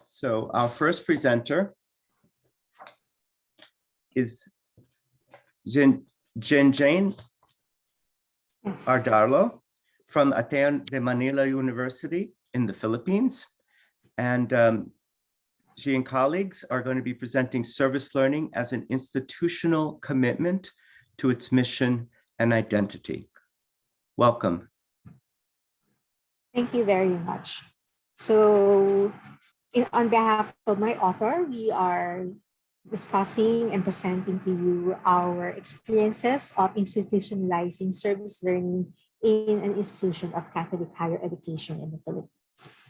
So our first presenter is Jane Ardarlo from Ateneo de Manila University in the Philippines. And she and colleagues are going to be presenting service learning as an institutional commitment to its mission and identity. Welcome. Thank you very much. So on behalf of my author, we are discussing and presenting to you our experiences of institutionalizing service learning in an institution of Catholic higher education in the Philippines.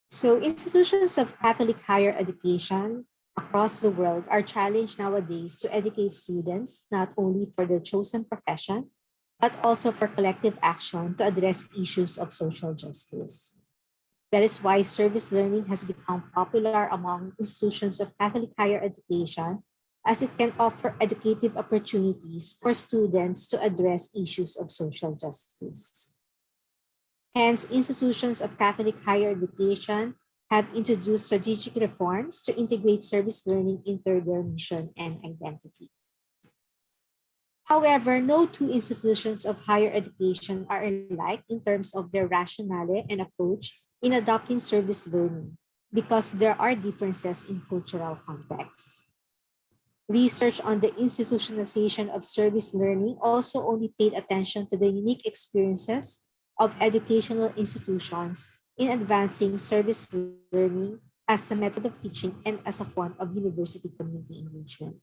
So institutions of Catholic higher education across the world are challenged nowadays to educate students not only for their chosen profession, but also for collective action to address issues of social justice. That is why service learning has become popular among institutions of Catholic higher education, as it can offer educative opportunities for students to address issues of social justice. Hence, institutions of Catholic higher education have introduced strategic reforms to integrate service learning into their mission and identity. However, no two institutions of higher education are alike in terms of their rationale and approach in adopting service learning, because there are differences in cultural contexts. Research on the institutionalization of service learning also only paid attention to the unique experiences of educational institutions in advancing service learning as a method of teaching and as a form of university community engagement.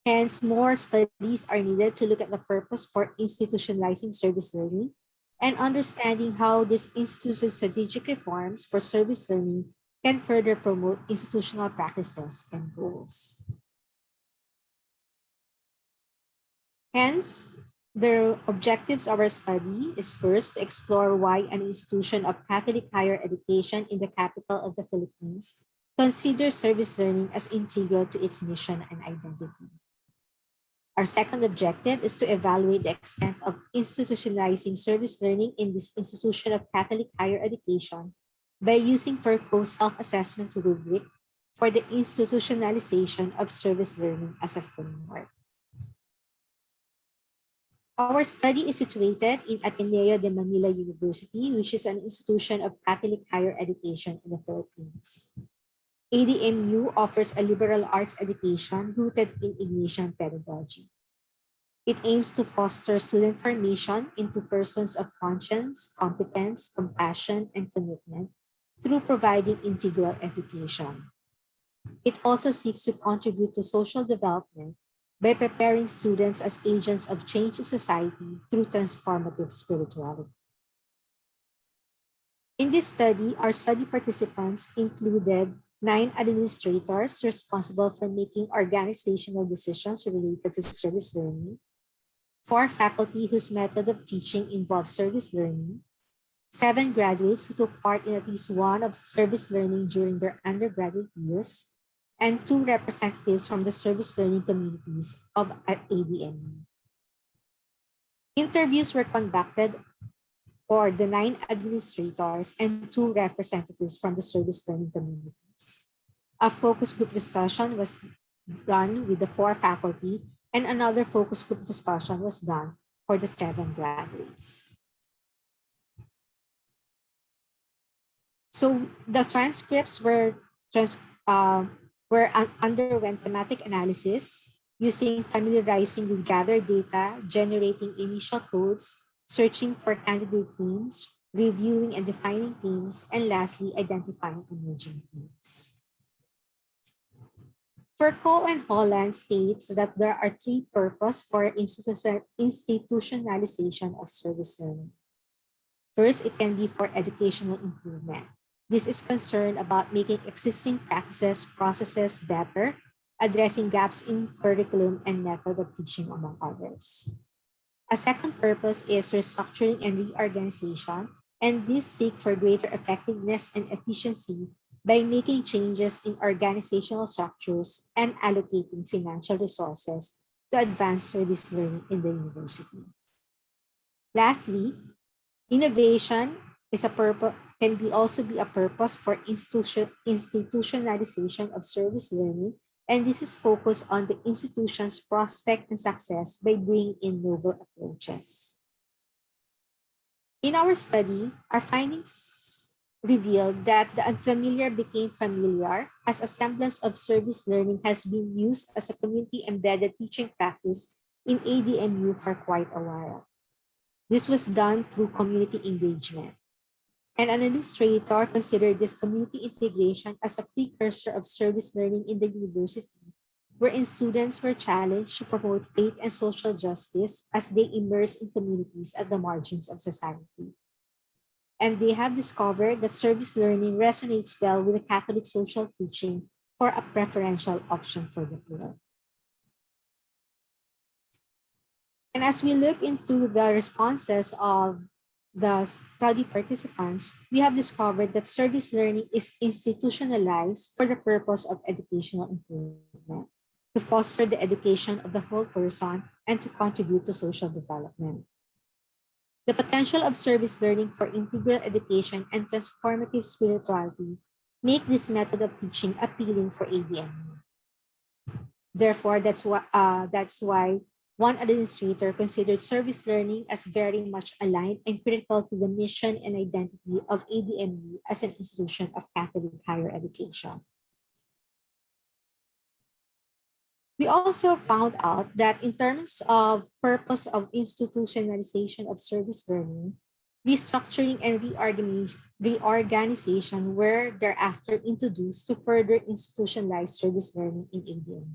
Hence, more studies are needed to look at the purpose for institutionalizing service learning and understanding how this institute's strategic reforms for service learning can further promote institutional practices and goals. Hence, the objectives of our study is first to explore why an institution of Catholic higher education in the capital of the Philippines considers service learning as integral to its mission and identity. Our second objective is to evaluate the extent of institutionalizing service learning in this institution of Catholic higher education by using FERCO's self-assessment rubric for the institutionalization of service learning as a framework. Our study is situated in Ateneo de Manila University, which is an institution of Catholic higher education in the Philippines. ADMU offers a liberal arts education rooted in Ignatian pedagogy. It aims to foster student formation into persons of conscience, competence, compassion, and commitment through providing integral education. It also seeks to contribute to social development by preparing students as agents of change in society through transformative spirituality. In this study, our study participants included 9 administrators responsible for making organizational decisions related to service learning, 4 faculty whose method of teaching involves service learning, 7 graduates who took part in at least one of service learning during their undergraduate years, and 2 representatives from the service learning communities of ADMU. Interviews were conducted for the 9 administrators and 2 representatives from the service learning communities. A focus group discussion was done with the 4 faculty, and another focus group discussion was done for the 7 graduates. So the transcripts underwent thematic analysis using familiarizing with gathered data, generating initial codes, searching for candidate themes, reviewing and defining themes, and lastly, identifying emerging themes. Foucault and Holland states that there are 3 purposes for institutionalization of service learning. First, it can be for educational improvement. This is concerned about making existing practices, processes better, addressing gaps in curriculum and method of teaching, among others. A second purpose is restructuring and reorganization, and this seek for greater effectiveness and efficiency by making changes in organizational structures and allocating financial resources to advance service learning in the university. Lastly, innovation is a purpose. can also be a purpose for institutionalization of service learning, and this is focused on the institution's prospect and success by bringing in novel approaches. In our study, our findings revealed that the unfamiliar became familiar as a semblance of service learning has been used as a community-embedded teaching practice in ADMU for quite a while. This was done through community engagement. And an illustrator considered this community integration as a precursor of service learning in the university, wherein students were challenged to promote faith and social justice as they immerse in communities at the margins of society. And they have discovered that service learning resonates well with the Catholic social teaching for a preferential option for the poor. And as we look into the responses of the study participants, we have discovered that service learning is institutionalized for the purpose of educational improvement, to foster the education of the whole person, and to contribute to social development. The potential of service learning for integral education and transformative spirituality make this method of teaching appealing for ADMU. Therefore, that's why one administrator considered service learning as very much aligned and critical to the mission and identity of ADMU as an institution of Catholic higher education. We also found out that in terms of purpose of institutionalization of service learning, restructuring and reorganization were thereafter introduced to further institutionalize service learning in ADMU.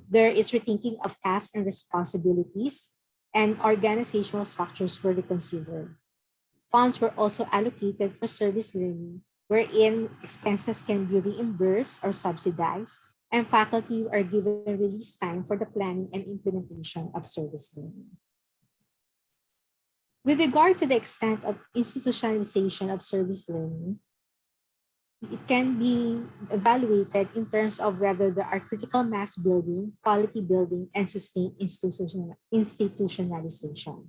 There is rethinking of tasks and responsibilities, and organizational structures were reconsidered. Funds were also allocated for service learning, wherein expenses can be reimbursed or subsidized, and faculty are given release time for the planning and implementation of service learning. With regard to the extent of institutionalization of service learning, it can be evaluated in terms of whether there are critical mass building, quality building, and sustained institutionalization.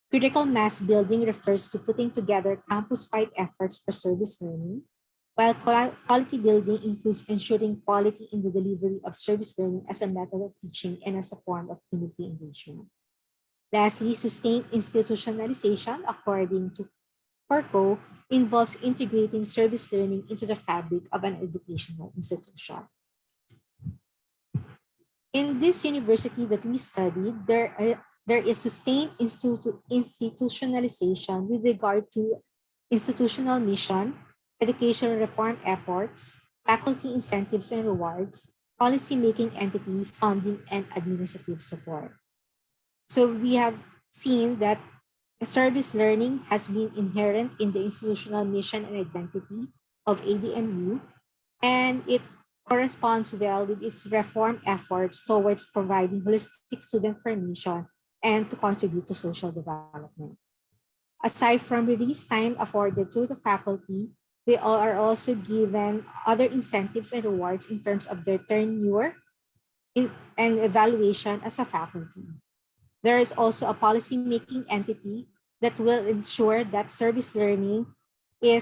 Critical mass building refers to putting together campus-wide efforts for service learning, while quality building includes ensuring quality in the delivery of service learning as a method of teaching and as a form of community engagement. Lastly, sustained institutionalization, according to PERCO, involves integrating service learning into the fabric of an educational institution. In this university that we studied, there is sustained institutionalization with regard to institutional mission, educational reform efforts, faculty incentives and rewards, policy-making entity, funding, and administrative support. So we have seen that service learning has been inherent in the institutional mission and identity of ADMU, and it corresponds well with its reform efforts towards providing holistic student formation and to contribute to social development. Aside from release time afforded to the faculty, they are also given other incentives and rewards in terms of their tenure and evaluation as a faculty. There is also a policy-making entity that will ensure that service learning there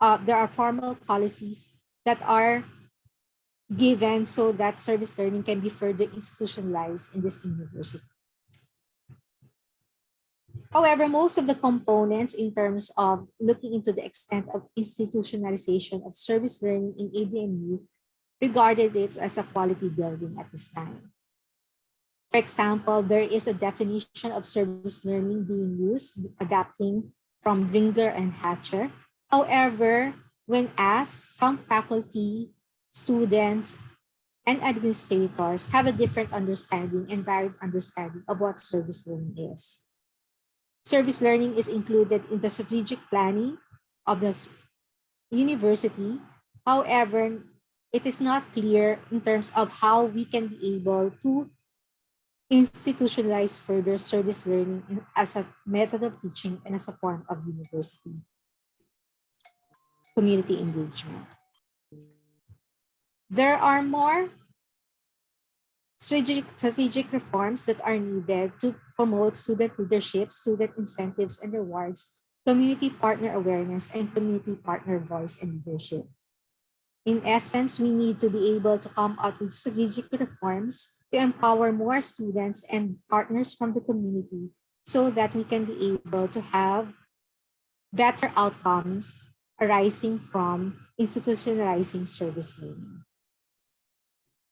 are formal policies that are given so that service learning can be further institutionalized in this university. However, most of the components in terms of looking into the extent of institutionalization of service learning in ADMU regarded it as a quality building at this time. For example, there is a definition of service learning being used, adapting from Ringer and Hatcher. However, when asked, some faculty, students, and administrators have a different understanding and varied understanding of what service learning is. Service learning is included in the strategic planning of the university. However, it is not clear in terms of how we can be able to institutionalize further service learning as a method of teaching and as a form of university community engagement. There are more strategic reforms that are needed to promote student leadership, student incentives and rewards community partner awareness, and community partner voice and leadership. In essence, we need to be able to come out with strategic reforms to empower more students and partners from the community so that we can be able to have better outcomes arising from institutionalizing service learning.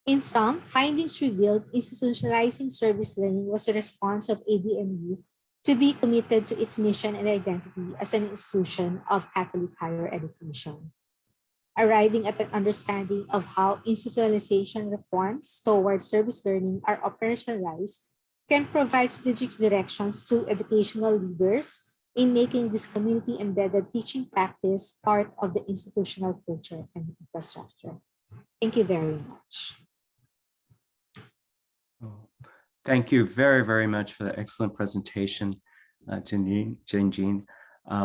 In sum, findings revealed institutionalizing service learning was the response of ADMU to be committed to its mission and identity as an institution of Catholic higher education. Arriving at an understanding of how institutionalization reforms towards service learning are operationalized can provide strategic directions to educational leaders in making this community-embedded teaching practice part of the institutional culture and infrastructure. Thank you very much. Thank you very, very much for the excellent presentation, Jean.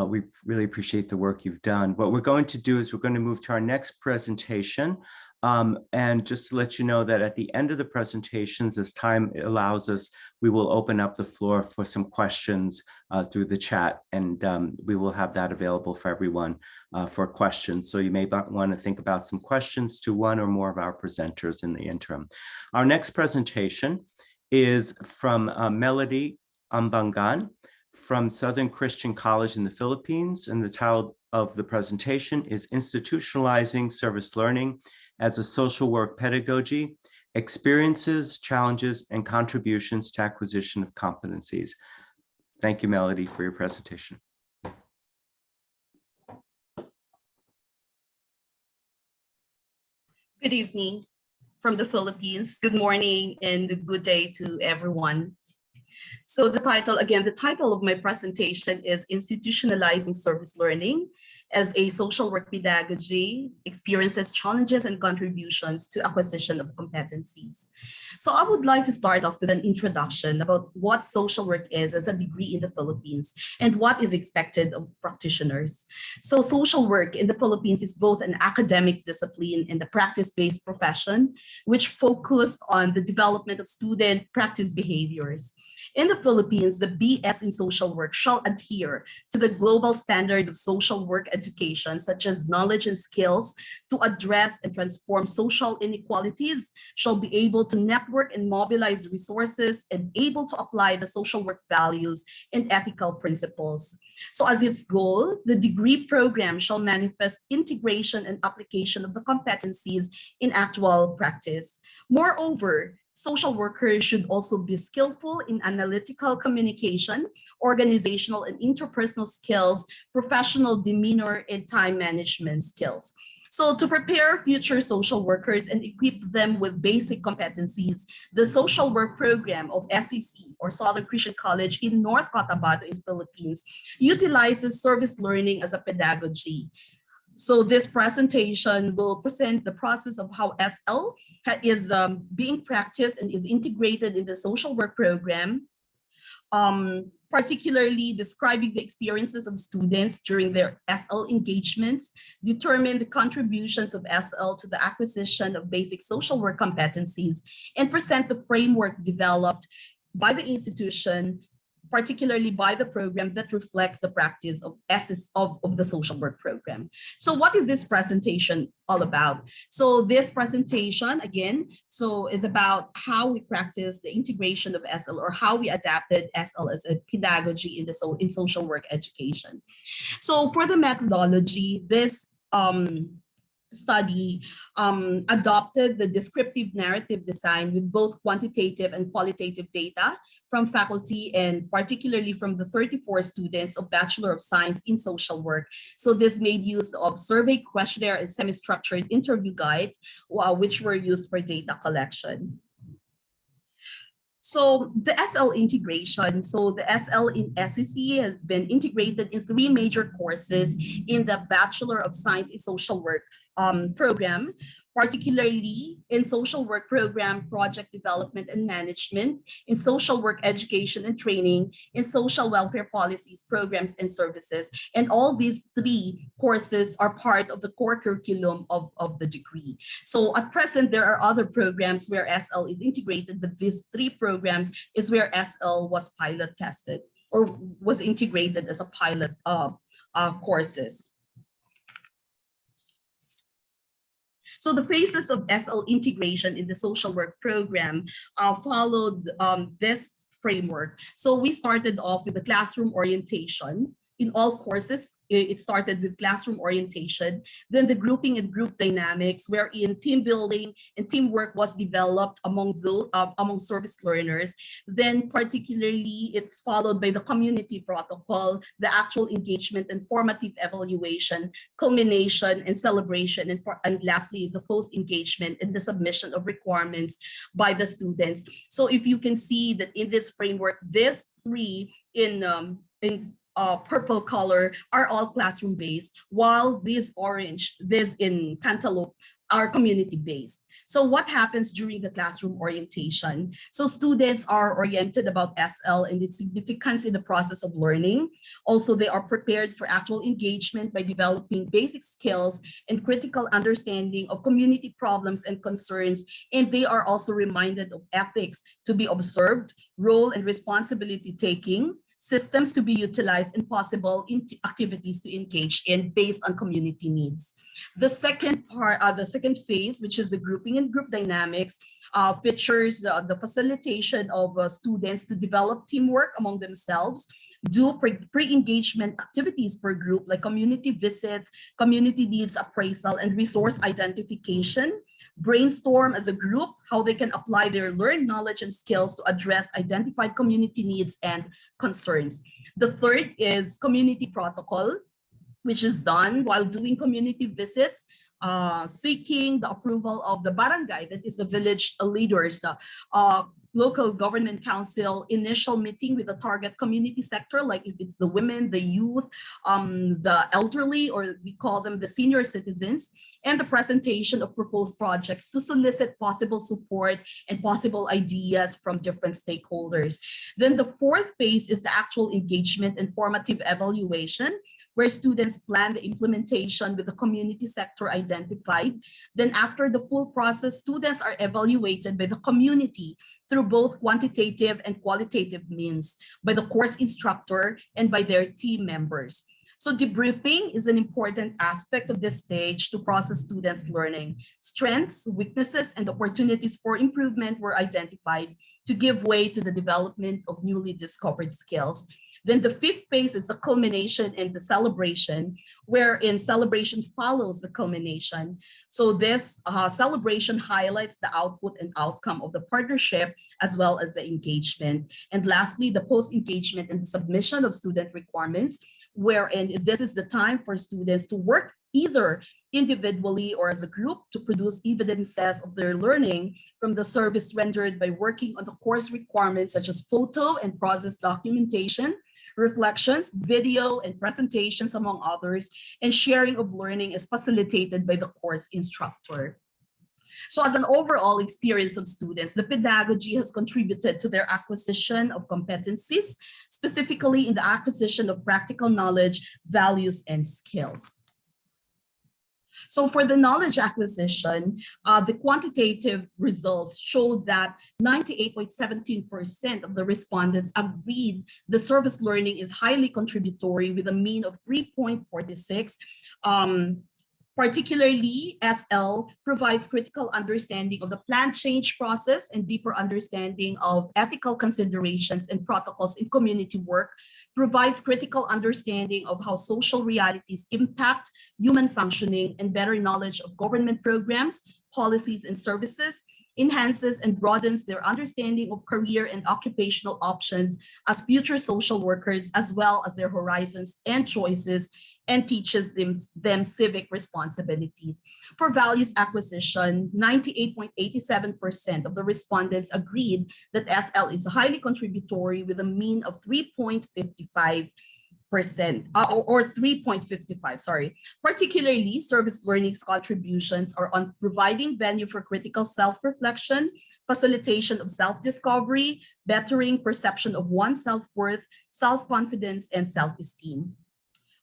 We really appreciate the work you've done. What we're going to do is we're going to move to our next presentation. And just to let you know that at the end of the presentations, as time allows us, we will open up the floor for some questions through the chat, and we will have that available for everyone for questions. So you may want to think about some questions to one or more of our presenters in the interim. Our next presentation is from Melody Ambangan from Southern Christian College in the Philippines, and the title of the presentation is Institutionalizing Service Learning as a Social Work Pedagogy, Experiences, Challenges, and Contributions to Acquisition of Competencies. Thank you, Melody, for your presentation. Good evening from the Philippines. Good morning and good day to everyone. So the title of my presentation is Institutionalizing Service Learning as a Social Work Pedagogy, Experiences, Challenges, and Contributions to Acquisition of Competencies. So I would like to start off with an introduction about what social work is as a degree in the Philippines and what is expected of practitioners. So social work in the Philippines is both an academic discipline and a practice-based profession, which focused on the development of student practice behaviors. In the Philippines, the BS in social work shall adhere to the global standard of social work education, such as knowledge and skills to address and transform social inequalities, shall be able to network and mobilize resources, and able to apply the social work values and ethical principles. So as its goal, the degree program shall manifest integration and application of the competencies in actual practice. Moreover, social workers should also be skillful in analytical communication, organizational and interpersonal skills, professional demeanor, and time management skills. So to prepare future social workers and equip them with basic competencies, the social work program of SCC, or Southern Christian College in North Cotabato in Philippines, utilizes service learning as a pedagogy. So this presentation will present the process of how SL is being practiced and is integrated in the social work program, particularly describing the experiences of students during their SL engagements, determine the contributions of SL to the acquisition of basic social work competencies, and present the framework developed by the institution, particularly by the program that reflects the practice of the social work program. So what is this presentation all about? So this presentation, again, is about how we practice the integration of SL, or how we adapted SL as a pedagogy in social work education. So for the methodology, this study adopted the descriptive narrative design with both quantitative and qualitative data from faculty, and particularly from the 34 students of Bachelor of Science in Social Work. So this made use of survey questionnaire and semi-structured interview guides, which were used for data collection. So the SL integration, so the SL in SCC has been integrated in 3 major courses in the Bachelor of Science in Social Work program, particularly in social work program, project development and management, in social work education and training, in social welfare policies, programs, and services. And all these 3 courses are part of the core curriculum of the degree. So at present, there are other programs where SL is integrated, but these 3 programs is where SL was pilot tested or was integrated as a pilot courses. So the phases of SL integration in the social work program followed this framework. So we started off with the classroom orientation. In all courses, it started with classroom orientation, then the grouping and group dynamics, wherein team building and teamwork was developed among service learners. Then particularly, it's followed by the community protocol, the actual engagement and formative evaluation, culmination and celebration, and lastly is the post-engagement and the submission of requirements by the students. So if you can see that in this framework, these three in purple color are all classroom based, while this orange, this in cantaloupe, are community based. So what happens during the classroom orientation? So students are oriented about SL and its significance in the process of learning. Also, they are prepared for actual engagement by developing basic skills and critical understanding of community problems and concerns. And they are also reminded of ethics to be observed, role and responsibility taking, systems to be utilized, and possible activities to engage in based on community needs. The second part, the second phase, which is the grouping and group dynamics, features the facilitation of students to develop teamwork among themselves, do pre-engagement activities per group like community visits, community needs appraisal, and resource identification, brainstorm as a group how they can apply their learned knowledge and skills to address identified community needs and concerns. The third is community protocol, which is done while doing community visits, seeking the approval of the barangay, that is the village leaders, local government council, initial meeting with the target community sector, like if it's the women, the youth, the elderly, or we call them the senior citizens, and the presentation of proposed projects to solicit possible support and possible ideas from different stakeholders. Then the fourth phase is the actual engagement and formative evaluation, where students plan the implementation with the community sector identified. Then after the full process, students are evaluated by the community through both quantitative and qualitative means, by the course instructor and by their team members. So debriefing is an important aspect of this stage to process students' learning. Strengths, weaknesses, and opportunities for improvement were identified to give way to the development of newly discovered skills. Then the fifth phase is the culmination and the celebration, wherein celebration follows the culmination. So this celebration highlights the output and outcome of the partnership as well as the engagement. And lastly, the post-engagement and the submission of student requirements, wherein this is the time for students to work either individually or as a group to produce evidences of their learning from the service rendered by working on the course requirements such as photo and process documentation, reflections, video, and presentations, among others, and sharing of learning is facilitated by the course instructor. So as an overall experience of students, the pedagogy has contributed to their acquisition of competencies, specifically in the acquisition of practical knowledge, values, and skills. So for the knowledge acquisition, the quantitative results showed that 98.17% of the respondents agreed that service learning is highly contributory with a mean of 3.46. Particularly, SL provides critical understanding of the planned change process and deeper understanding of ethical considerations and protocols in community work, provides critical understanding of how social realities impact human functioning and better knowledge of government programs, policies, and services, enhances and broadens their understanding of career and occupational options as future social workers, as well as their horizons and choices, and teaches them civic responsibilities. For values acquisition, 98.87% of the respondents agreed that SL is highly contributory with a mean of 3.55%, or 3.55, sorry. Particularly, service learning's contributions are on providing venue for critical self-reflection, facilitation of self-discovery, bettering perception of one's self-worth, self-confidence, and self-esteem.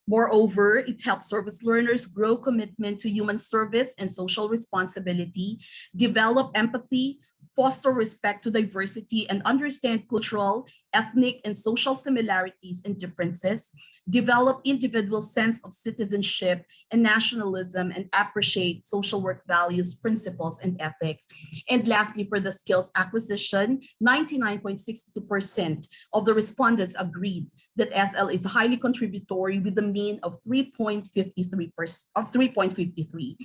Moreover, it helps service learners grow commitment to human service and social responsibility, develop empathy, foster respect to diversity and understand cultural, ethnic, and social similarities and differences, develop individual sense of citizenship and nationalism, and appreciate social work values, principles, and ethics. And lastly, for the skills acquisition, 99.62% of the respondents agreed that SL is highly contributory with a mean of 3.53.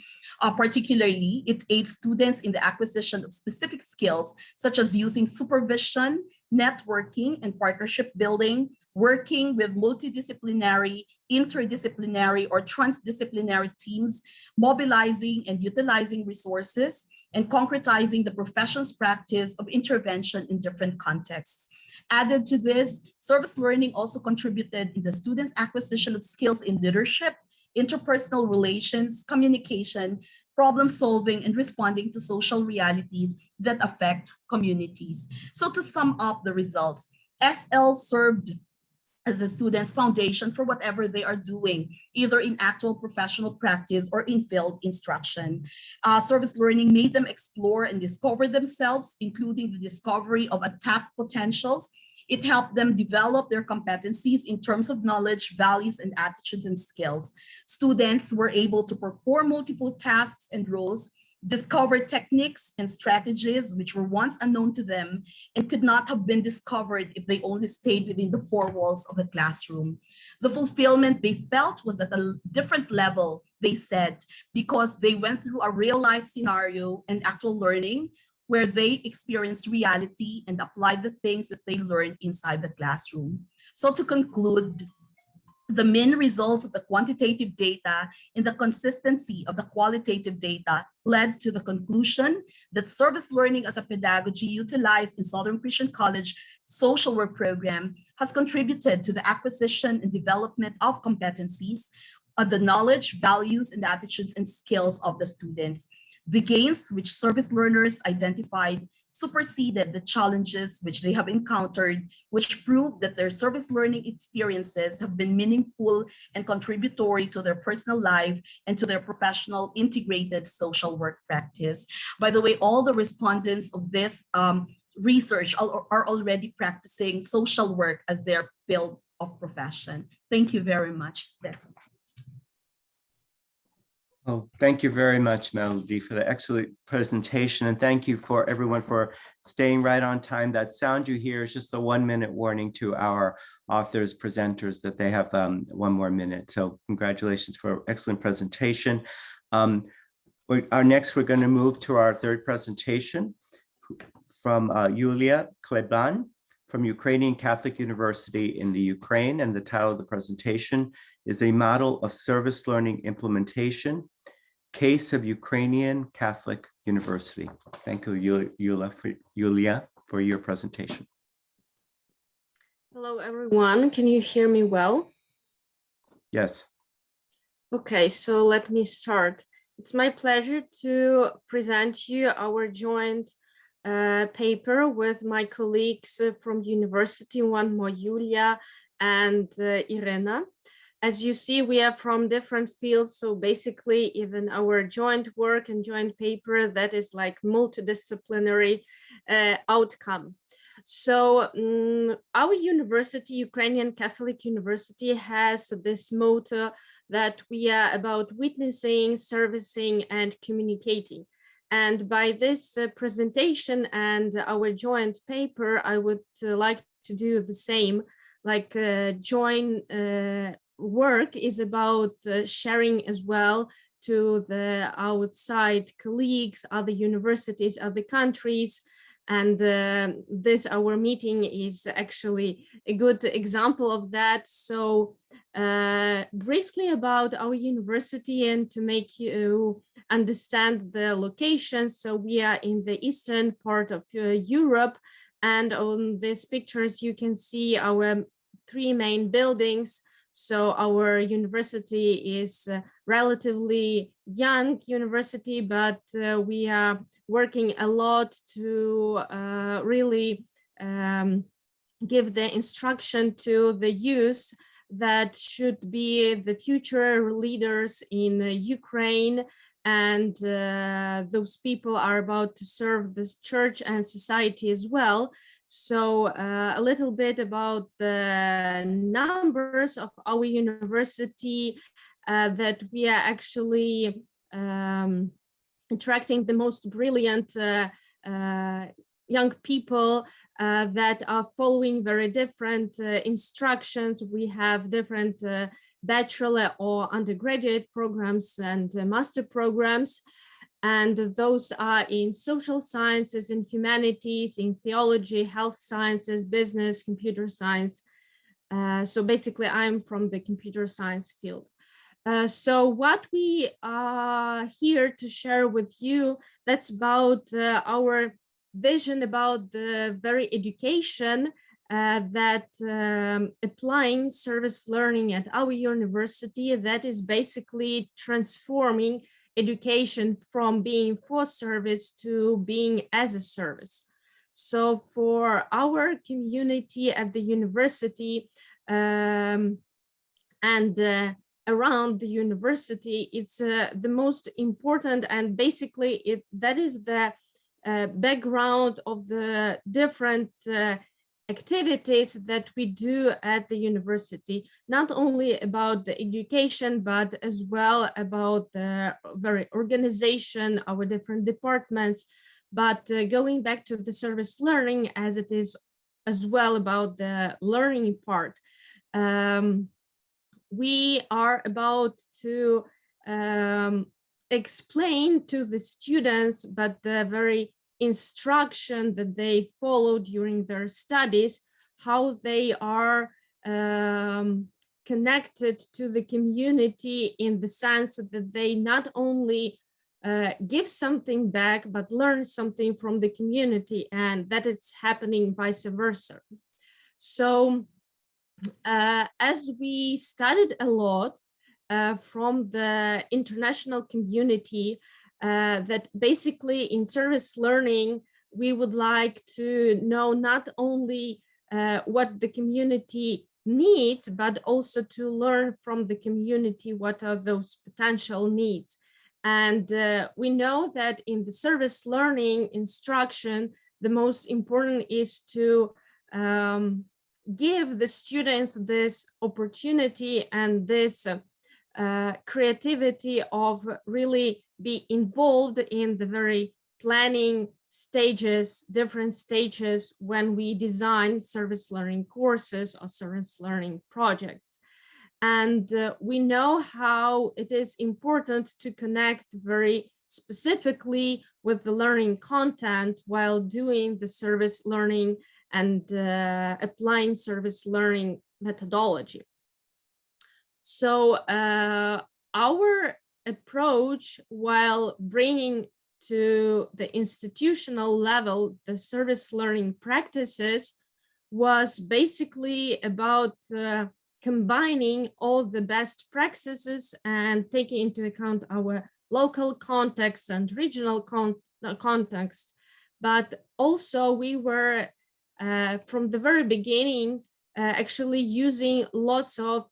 Particularly, it aids students in the acquisition of specific skills, such as using supervision, networking, and partnership building, working with multidisciplinary, interdisciplinary, or transdisciplinary teams, mobilizing and utilizing resources, and concretizing the profession's practice of intervention in different contexts. Added to this, service learning also contributed in the students' acquisition of skills in leadership, interpersonal relations, communication, problem solving, and responding to social realities that affect communities. So to sum up the results, SL served as the students' foundation for whatever they are doing, either in actual professional practice or in field instruction. Service learning made them explore and discover themselves, including the discovery of untapped potentials. It helped them develop their competencies in terms of knowledge, values, and attitudes and skills. Students were able to perform multiple tasks and roles, discover techniques and strategies which were once unknown to them and could not have been discovered if they only stayed within the four walls of the classroom. The fulfillment they felt was at a different level, they said, because they went through a real life scenario and actual learning where they experienced reality and applied the things that they learned inside the classroom. So to conclude, the main results of the quantitative data and the consistency of the qualitative data led to the conclusion that service learning as a pedagogy utilized in Southern Christian College social work program has contributed to the acquisition and development of competencies, the knowledge, values, and attitudes and skills of the students. The gains which service learners identified superseded the challenges which they have encountered, which prove that their service learning experiences have been meaningful and contributory to their personal life and to their professional integrated social work practice. By the way, all the respondents of this research are already practicing social work as their field of profession. Thank you very much. That's it. Oh, thank you very much, Melody, for the excellent presentation. And thank you for everyone for staying right on time. That sound you hear is just a 1 minute warning to our authors, presenters, that they have 1 more minute. So congratulations for excellent presentation. Next, we're going to move to our third presentation from Yulia Kleban from Ukrainian Catholic University in the Ukraine. And the title of the presentation is A Model of Service Learning Implementation, Case of Ukrainian Catholic University. Thank you, Yulia, for your presentation. Hello, everyone. Can you hear me well? Yes. Okay, so let me start. It's my pleasure to present you our joint paper with my colleagues from university, one more Yulia and Irena. As you see, we are from different fields, so basically even our joint work and joint paper, that is like multidisciplinary outcome. So our university, Ukrainian Catholic University, has this motto that we are about witnessing, servicing, and communicating. And by this presentation and our joint paper, I would like to do the same, like joint work is about sharing as well to the outside colleagues, other universities, other countries. And this, our meeting is actually a good example of that. So briefly about our university and to make you understand the location. So we are in the eastern part of Europe. And on these pictures, you can see our 3 main buildings. So our university is a relatively young university, but we are working a lot to really give the instruction to the youth that should be the future leaders in Ukraine and those people are about to serve this church and society as well. So a little bit about the numbers of our university, that we are actually attracting the most brilliant young people that are following very different instructions. We have different bachelor or undergraduate programs and master programs. And those are in social sciences, in humanities, in theology, health sciences, business, computer science. So basically, I'm from the computer science field. So what we are here to share with you, that's about our vision about the very education that applying service learning at our university, that is basically transforming education from being for service to being as a service. So for our community at the university and around the university, it's the most important, and basically that is the background of the different activities that we do at the university, not only about the education, but as well about the very organization, our different departments, but going back to the service learning, as it is as well about the learning part. We are about to explain to the students, but the very instruction that they follow during their studies, how they are connected to the community, in the sense that they not only give something back, but learn something from the community, and that it's happening vice versa. So as we studied a lot from the international community, that basically in service learning, we would like to know not only what the community needs, but also to learn from the community what are those potential needs. And we know that in the service learning instruction, the most important is to give the students this opportunity and this creativity of really be involved in the very planning stages, different stages when we design service learning courses or service learning projects. And we know how it is important to connect very specifically with the learning content while doing the service learning and applying service learning methodology. So our approach while bringing to the institutional level the service learning practices was basically about combining all the best practices and taking into account our local context and regional context. But also we were from the very beginning actually using lots of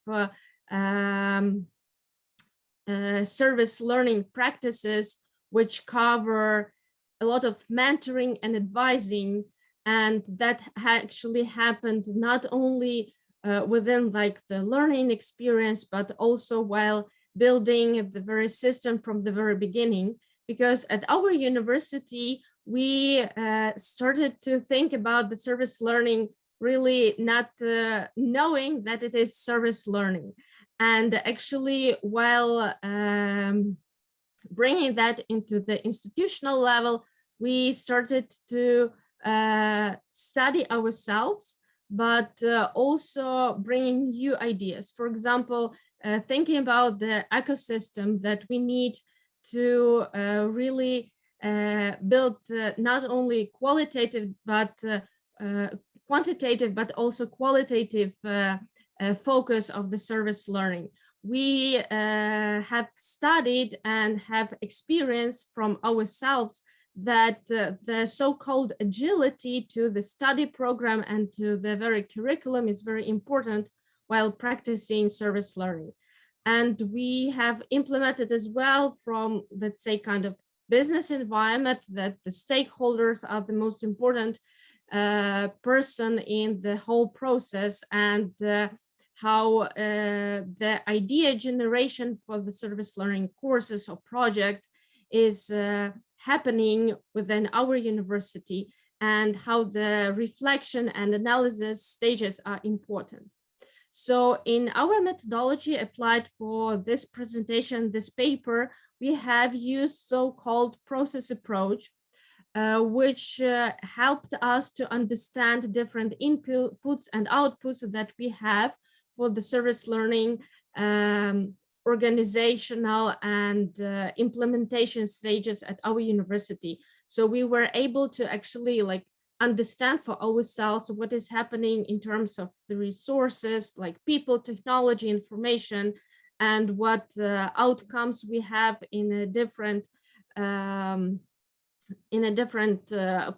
service learning practices which cover a lot of mentoring and advising, and that actually happened not only within like the learning experience, but also while building the very system from the very beginning. Because at our university, we started to think about the service learning really not knowing that it is service learning. And actually, while bringing that into the institutional level, we started to study ourselves, but also bringing new ideas. For example, thinking about the ecosystem that we need to really build not only qualitative, but quantitative, but also qualitative focus of the service learning. We have studied and have experienced from ourselves that the so-called agility to the study program and to the very curriculum is very important while practicing service learning. And we have implemented as well from, let's say, kind of business environment, that the stakeholders are the most important person in the whole process, and how the idea generation for the service learning courses or project is happening within our university, and how the reflection and analysis stages are important. So in our methodology applied for this presentation, this paper, we have used so-called process approach, which helped us to understand different inputs and outputs that we have for the service learning organizational and implementation stages at our university. So we were able to actually understand for ourselves what is happening in terms of the resources like people, technology, information, and what outcomes we have in a different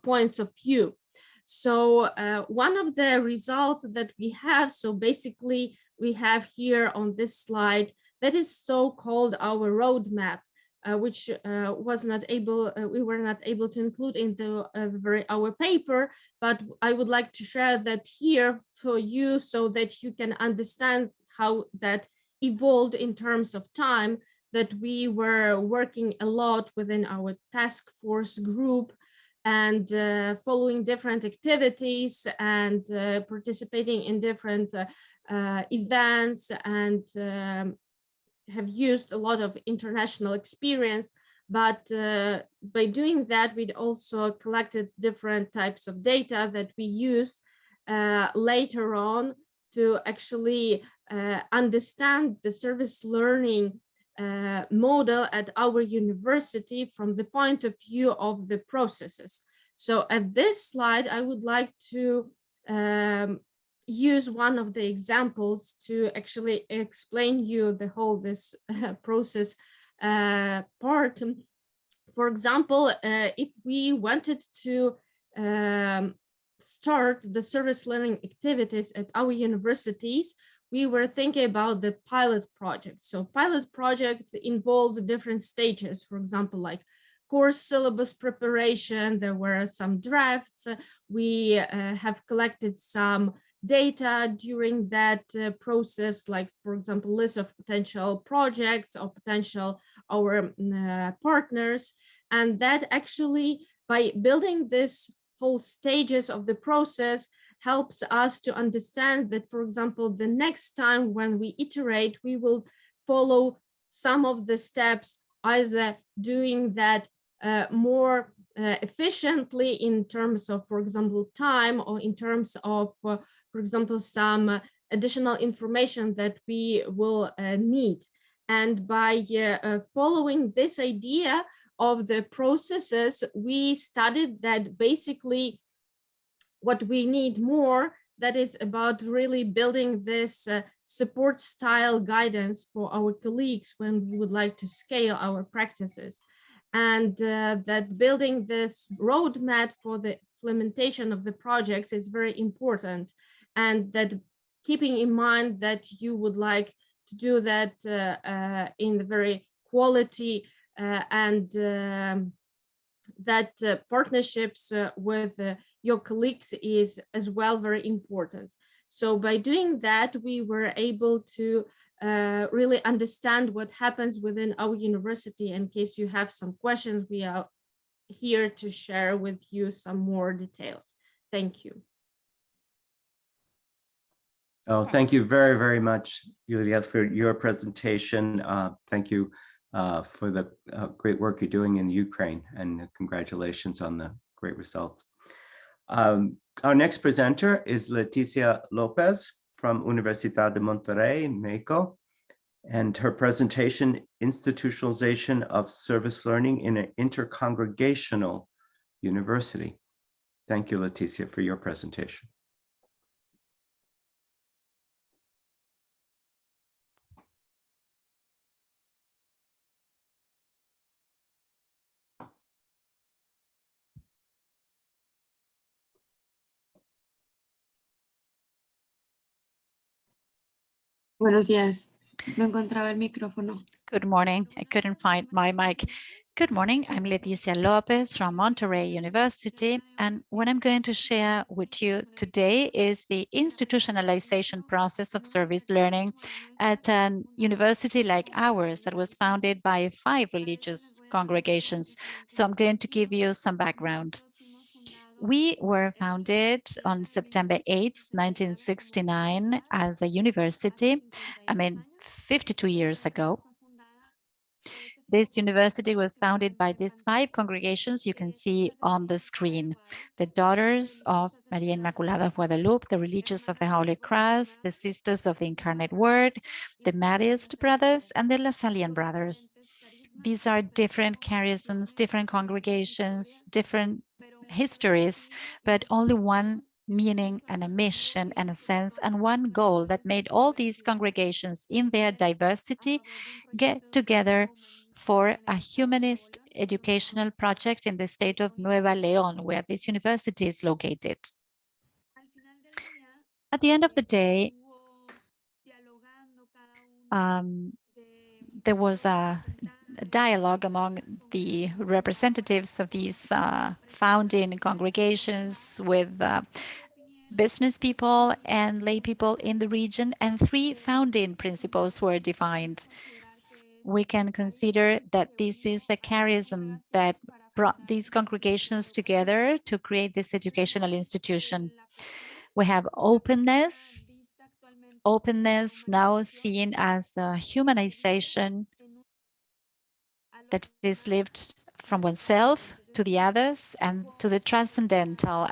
points of view. So one of the results that we have, so basically we have here on this slide, that is so-called our roadmap, which we were not able to include in our paper, but I would like to share that here for you so that you can understand how that evolved in terms of time, that we were working a lot within our task force group and following different activities and participating in different events, and have used a lot of international experience. But by doing that, we'd also collected different types of data that we used later on to actually understand the service learning model at our university from the point of view of the processes. So at this slide, I would like to use one of the examples to actually explain you the whole this process part. For example, if we wanted to start the service learning activities at our universities, we were thinking about the pilot project. So pilot project involved different stages, for example, like course syllabus preparation. There were some drafts. We have collected some data during that process, like, for example, list of potential projects or potential our partners. And that actually, by building this whole stages of the process, helps us to understand that, for example, the next time when we iterate, we will follow some of the steps, either doing that more efficiently in terms of, for example, time, or in terms of, for example, some additional information that we will need. And by following this idea of the processes, we studied that basically what we need more, that is about really building this support style guidance for our colleagues when we would like to scale our practices. And that building this roadmap for the implementation of the projects is very important. And that keeping in mind that you would like to do that in the very quality and that partnerships with your colleagues is as well very important. So by doing that, we were able to really understand what happens within our university. In case you have some questions, we are here to share with you some more details. Thank you. Oh, thank you very, very much, Yulia, for your presentation. Thank you for the great work you're doing in Ukraine, and congratulations on the great results. Our next presenter is Leticia Lopez from Universidad de Monterrey, Mexico, and her presentation, Institutionalization of Service Learning in an Intercongregational University. Thank you, Leticia, for your presentation. Buenos días. No encontraba el micrófono. Good morning. I couldn't find my mic. Good morning. I'm Leticia Lopez from Monterrey University. And what I'm going to share with you today is the institutionalization process of service learning at a university like ours that was founded by 5 religious congregations. So I'm going to give you some background. We were founded on September 8th, 1969 as a university, 52 years ago. This university was founded by these 5 congregations you can see on the screen. The Daughters of María Inmaculada of Guadalupe, the Religious of the Holy Cross, the Sisters of the Incarnate Word, the Marist Brothers, and the Lasallian Brothers. These are different charisms, different congregations, different histories, but only one meaning and a mission and a sense and one goal that made all these congregations in their diversity get together for a humanist educational project in the state of Nueva León, where this university is located. At the end of the day, there was a dialogue among the representatives of these founding congregations with business people and lay people in the region, and 3 founding principles were defined. We can consider that this is the charism that brought these congregations together to create this educational institution. We have openness now seen as the humanization that is lived from oneself to the others and to the transcendental.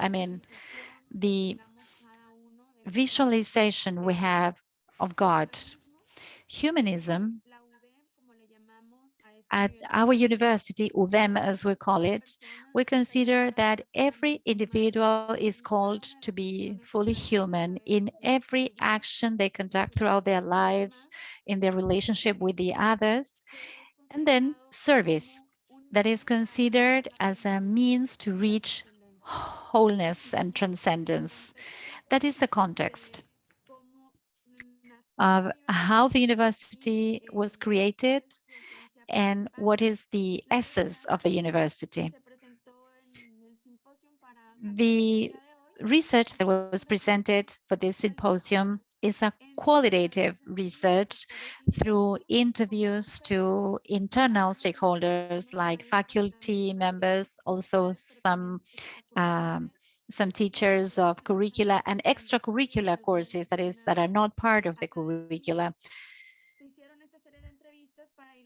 The visualization we have of God. Humanism at our university, UDEM as we call it, we consider that every individual is called to be fully human in every action they conduct throughout their lives, in their relationship with the others, and then service that is considered as a means to reach wholeness and transcendence. That is the context of how the university was created and what is the essence of the university. The research that was presented for this symposium is a qualitative research through interviews to internal stakeholders like faculty members, also some teachers of curricula and extracurricular courses that are not part of the curricula.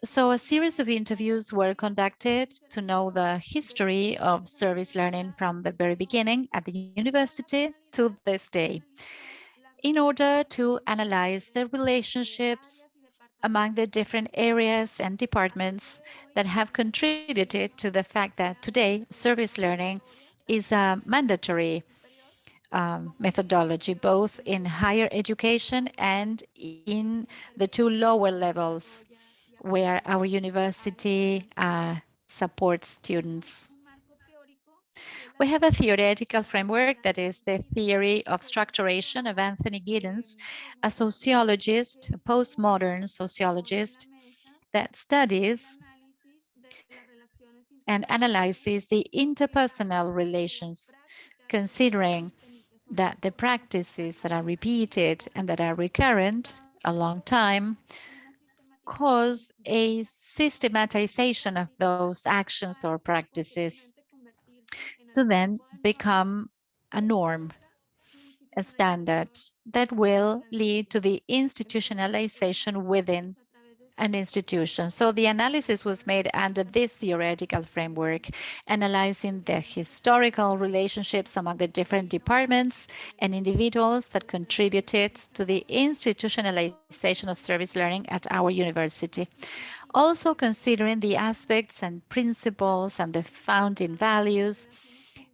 So a series of interviews were conducted to know the history of service learning from the very beginning at the university to this day, in order to analyze the relationships among the different areas and departments that have contributed to the fact that today service learning is a mandatory methodology, both in higher education and in the 2 lower levels where our university supports students. We have a theoretical framework that is the theory of structuration of Anthony Giddens, a sociologist, a postmodern sociologist that studies and analyzes the interpersonal relations, considering that the practices that are repeated and that are recurrent a long time cause a systematization of those actions or practices to then become a norm, a standard that will lead to the institutionalization within an institution. So the analysis was made under this theoretical framework, analyzing the historical relationships among the different departments and individuals that contributed to the institutionalization of service learning at our university. Also considering the aspects and principles and the founding values,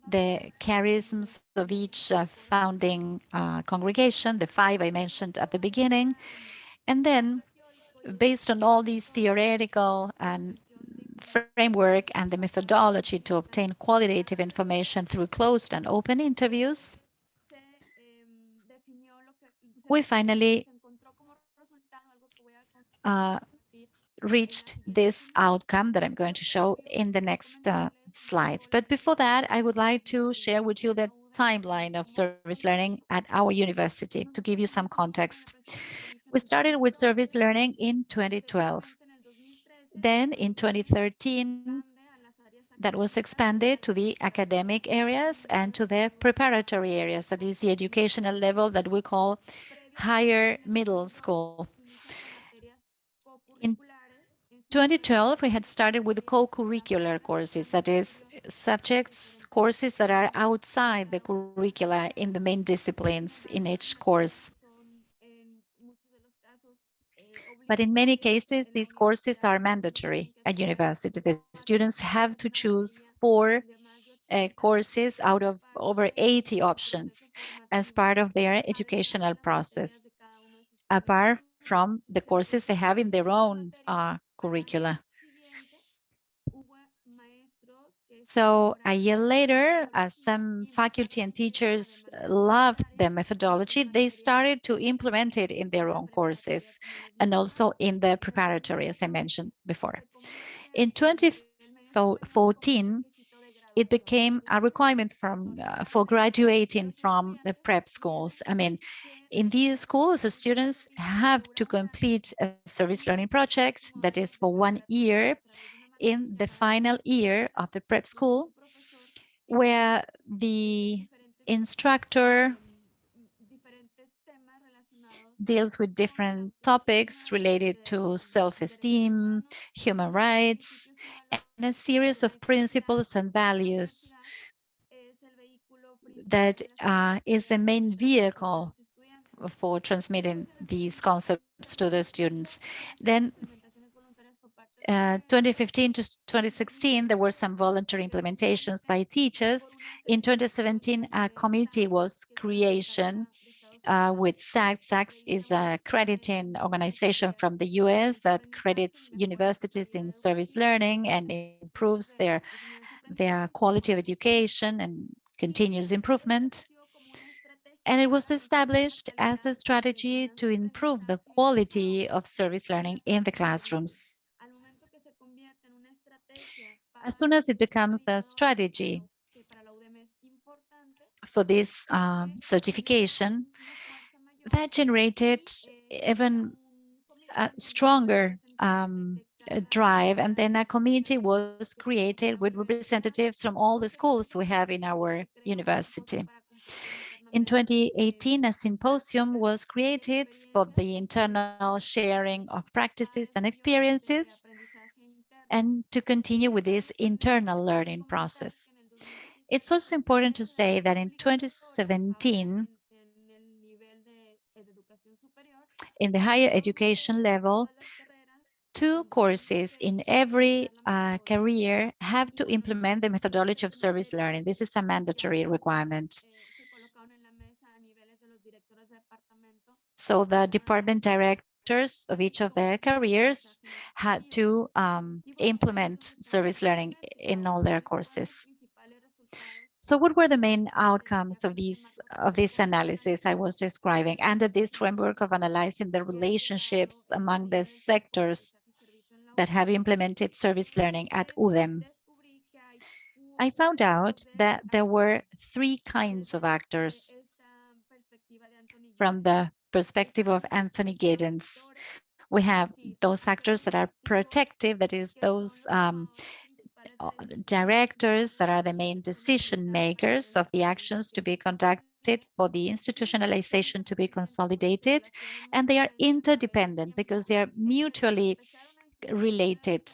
the charisms of each founding congregation, the 5 I mentioned at the beginning, and then based on all these theoretical and framework and the methodology to obtain qualitative information through closed and open interviews, we finally reached this outcome that I'm going to show in the next slides. But before that, I would like to share with you the timeline of service learning at our university to give you some context. We started with service learning in 2012. Then in 2013, that was expanded to the academic areas and to the preparatory areas, that is the educational level that we call higher middle school. In 2012, we had started with the co-curricular courses, that is subjects, courses that are outside the curricula in the main disciplines in each course. But in many cases, these courses are mandatory at university. The students have to choose 4 courses out of over 80 options as part of their educational process, apart from the courses they have in their own curricula. So a year later, as some faculty and teachers loved the methodology, they started to implement it in their own courses and also in the preparatory, as I mentioned before. In 2014, it became a requirement for graduating from the prep schools. I mean, in these schools, the students have to complete a service learning project that is for 1 year in the final year of the prep school, where the instructor deals with different topics related to self-esteem, human rights, and a series of principles and values that is the main vehicle for transmitting these concepts to the students. Then 2015 to 2016, there were some voluntary implementations by teachers. In 2017, a committee was creation with SACS. SACS is a crediting organization from the US that credits universities in service learning and improves their quality of education and continuous improvement. And it was established as a strategy to improve the quality of service learning in the classrooms. As soon as it becomes a strategy for this certification, that generated even a stronger drive, and then a committee was created with representatives from all the schools we have in our university. In 2018, a symposium was created for the internal sharing of practices and experiences, and to continue with this internal learning process. It's also important to say that in 2017, in the higher education level, 2 courses in every career have to implement the methodology of service learning. This is a mandatory requirement. So the department directors of each of the careers had to implement service learning in all their courses. So what were the main outcomes of this analysis I was describing under this framework of analyzing the relationships among the sectors that have implemented service learning at UDEM? I found out that there were 3 kinds of actors from the perspective of Anthony Giddens. We have those actors that are protective, that is those directors that are the main decision makers of the actions to be conducted for the institutionalization to be consolidated, and they are interdependent because they are mutually related.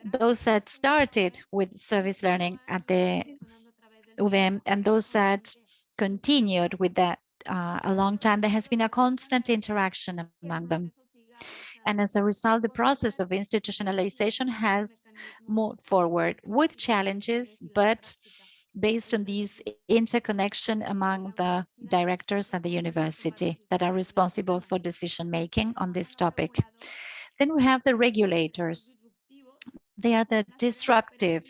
Those that started with service learning at the UDEM and those that continued with that a long time, there has been a constant interaction among them. And as a result, the process of institutionalization has moved forward with challenges, but based on this interconnection among the directors at the university that are responsible for decision making on this topic. Then we have the regulators. They are the disruptive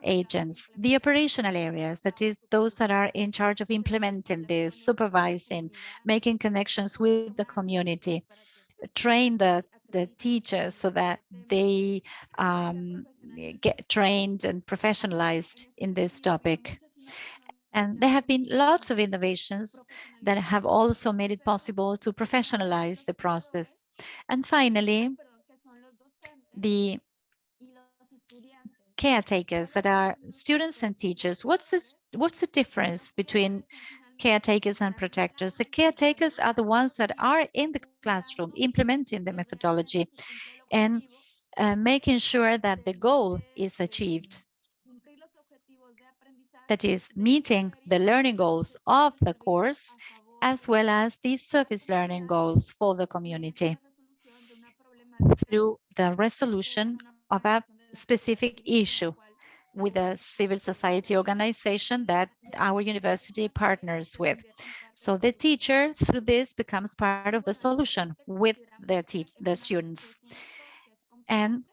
agents. The operational areas, that is, those that are in charge of implementing this, supervising, making connections with the community, train the teachers so that they get trained and professionalized in this topic. And there have been lots of innovations that have also made it possible to professionalize the process. And finally, the caretakers that are students and teachers. What's the difference between caretakers and protectors? The caretakers are the ones that are in the classroom implementing the methodology and making sure that the goal is achieved. That is, meeting the learning goals of the course as well as the service learning goals for the community through the resolution of a specific issue with a civil society organization that our university partners with. So the teacher, through this, becomes part of the solution with the students. And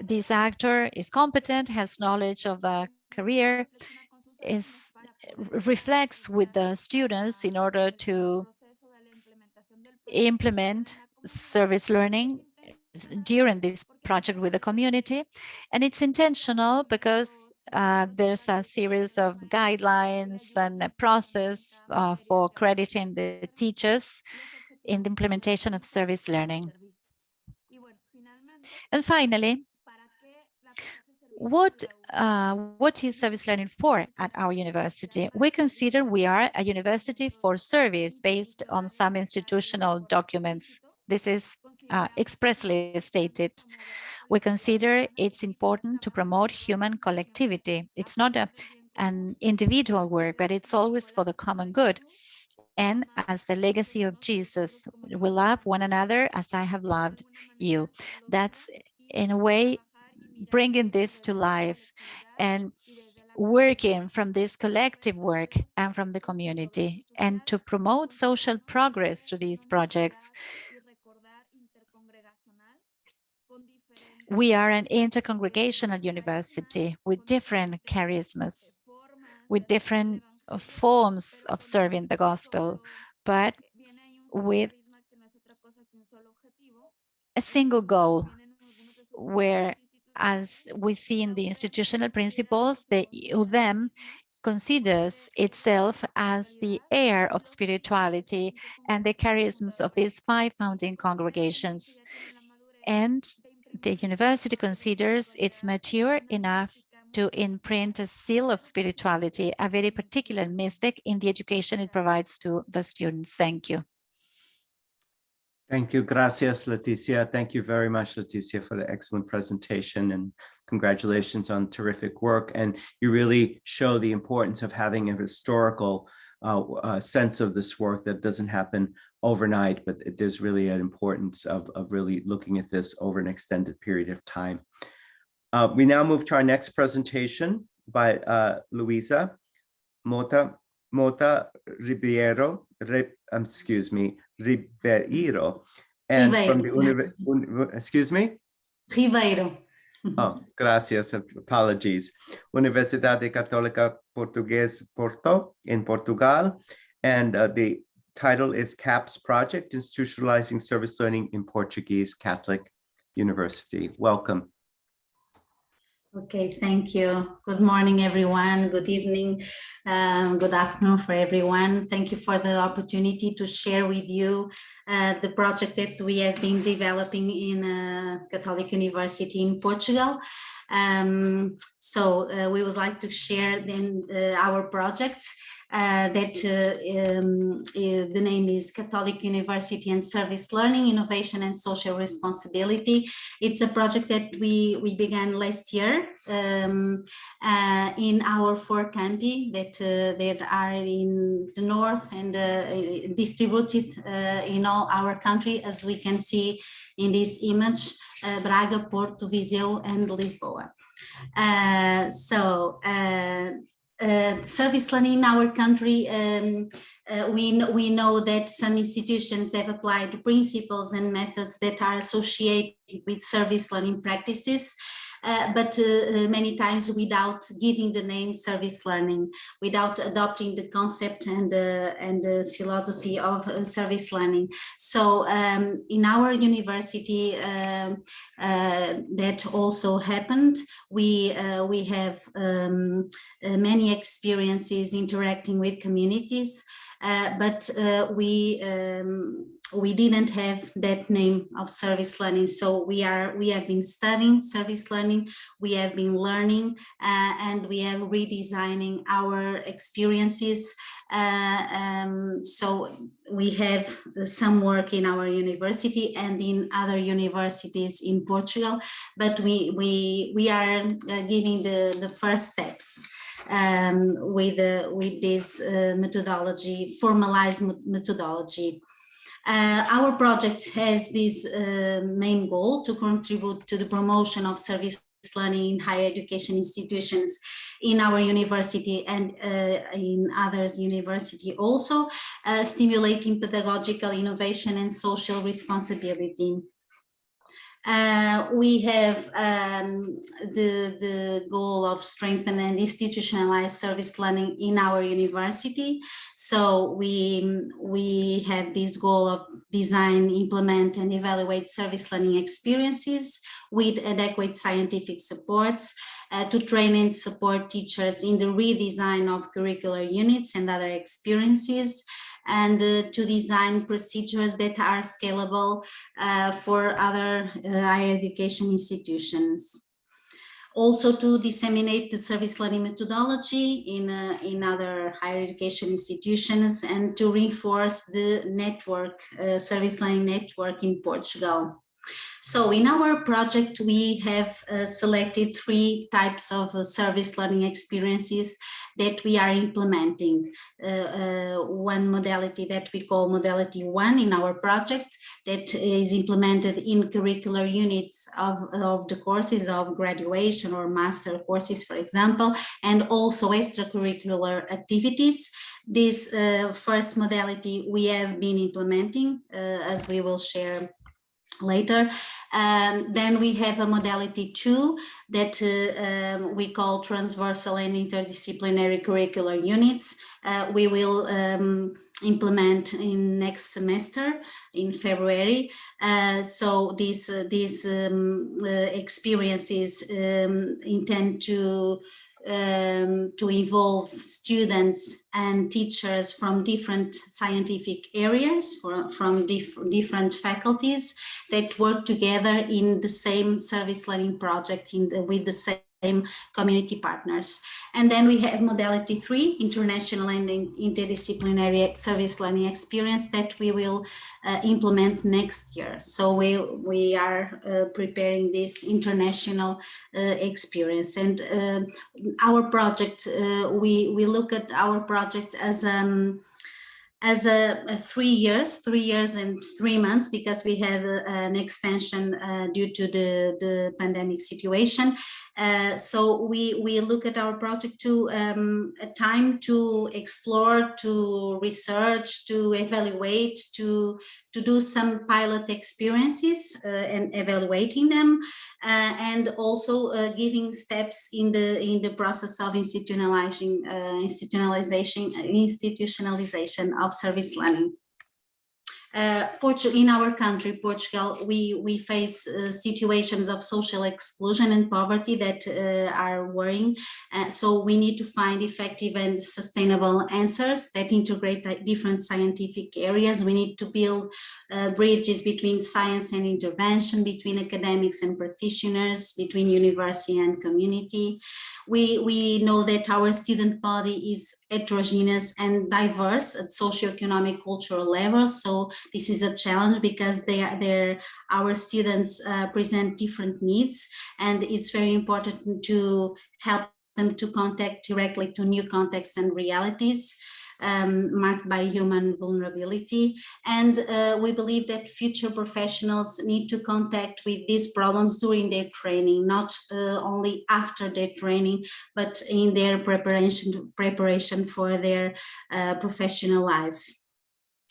this actor is competent, has knowledge of the career, reflects with the students in order to implement service learning during this project with the community. And it's intentional because there's a series of guidelines and a process for crediting the teachers in the implementation of service learning. And finally, what is service learning for at our university? We consider we are a university for service based on some institutional documents. This is expressly stated. We consider it's important to promote human collectivity. It's not an individual work, but it's always for the common good. And as the legacy of Jesus, we love one another as I have loved you. That's in a way bringing this to life and working from this collective work and from the community, and to promote social progress through these projects. We are an intercongregational university with different charismas, with different forms of serving the gospel, but with a single goal, where, as we see in the institutional principles, the UDEM considers itself as the heir of spirituality and the charisms of these 5 founding congregations. And the university considers it's mature enough to imprint a seal of spirituality, a very particular mystic in the education it provides to the students. Thank you. Thank you. Gracias, Leticia. Thank you very much, Leticia, for the excellent presentation, and congratulations on terrific work. And you really show the importance of having a historical sense of this work that doesn't happen overnight, but there's really an importance of really looking at this over an extended period of time. We now move to our next presentation by Luisa Mota Ribeiro, Ribeiro, and from the excuse me? Ribeiro. Oh, gracias, apologies. Universidade Católica Portuguesa Porto in Portugal, and the title is CAPS Project, Institutionalizing Service Learning in Portuguese Catholic University. Welcome. Okay, thank you. Good morning, everyone. Good evening, good afternoon for everyone. Thank you for the opportunity to share with you the project that we have been developing in Catholic University in Portugal. We would like to share then our project the name is Catholic University and Service Learning, Innovation and Social Responsibility. It's a project that we began last year in our 4 campi that are in the north and distributed in all our country, as we can see in this image, Braga, Porto, Viseu and Lisboa. Service learning in our country We know that some institutions have applied principles and methods that are associated with service learning practices, but many times without giving the name service learning, without adopting the concept and the philosophy of service learning. So in our university, that also happened. We have many experiences interacting with communities, but we didn't have that name of service learning. So we have been studying service learning, we have been learning, and we have redesigning our experiences. So we have some work in our university and in other universities in Portugal, but we are giving the first steps with this methodology, formalized methodology. Our project has this main goal to contribute to the promotion of service learning in higher education institutions in our university and in others university also, stimulating pedagogical innovation and social responsibility. We have the goal of strengthen and institutionalize service learning in our university. So we have this goal of design, implement, and evaluate service learning experiences with adequate scientific supports to train and support teachers in the redesign of curricular units and other experiences, and to design procedures that are scalable for other higher education institutions. Also to disseminate the service learning methodology in other higher education institutions, and to reinforce the network, service learning network in Portugal. So in our project, we have selected 3 types of service learning experiences that we are implementing. One modality that we call modality 1 in our project, that is implemented in curricular units of the courses of graduation or master courses, for example, and also extracurricular activities. This first modality we have been implementing, as we will share later. Then we have a modality 2 that we call transversal and interdisciplinary curricular units. We will implement in next semester in February. So these experiences intend to involve students and teachers from different scientific areas, from different faculties that work together in the same service learning project with the same community partners. And then we have modality 3, international and interdisciplinary service learning experience, that we will implement next year. So we are preparing this international experience. And our project, we look at our project as a 3 years and 3 months, because we have an extension due to the pandemic situation. So we look at our project to a time to explore, to research, to evaluate, to do some pilot experiences and evaluating them, and also giving steps in the process of institutionalization of service learning. In our country, Portugal, we face situations of social exclusion and poverty that are worrying. So we need to find effective and sustainable answers that integrate different scientific areas. We need to build bridges between science and intervention, between academics and practitioners, between university and community. We know that our student body is heterogeneous and diverse at socioeconomic cultural levels. So this is a challenge, because our students present different needs, and it's very important to help them to contact directly to new contexts and realities. marked by human vulnerability. And we believe that future professionals need to contact with these problems during their training, not only after their training, but in their preparation for their professional life.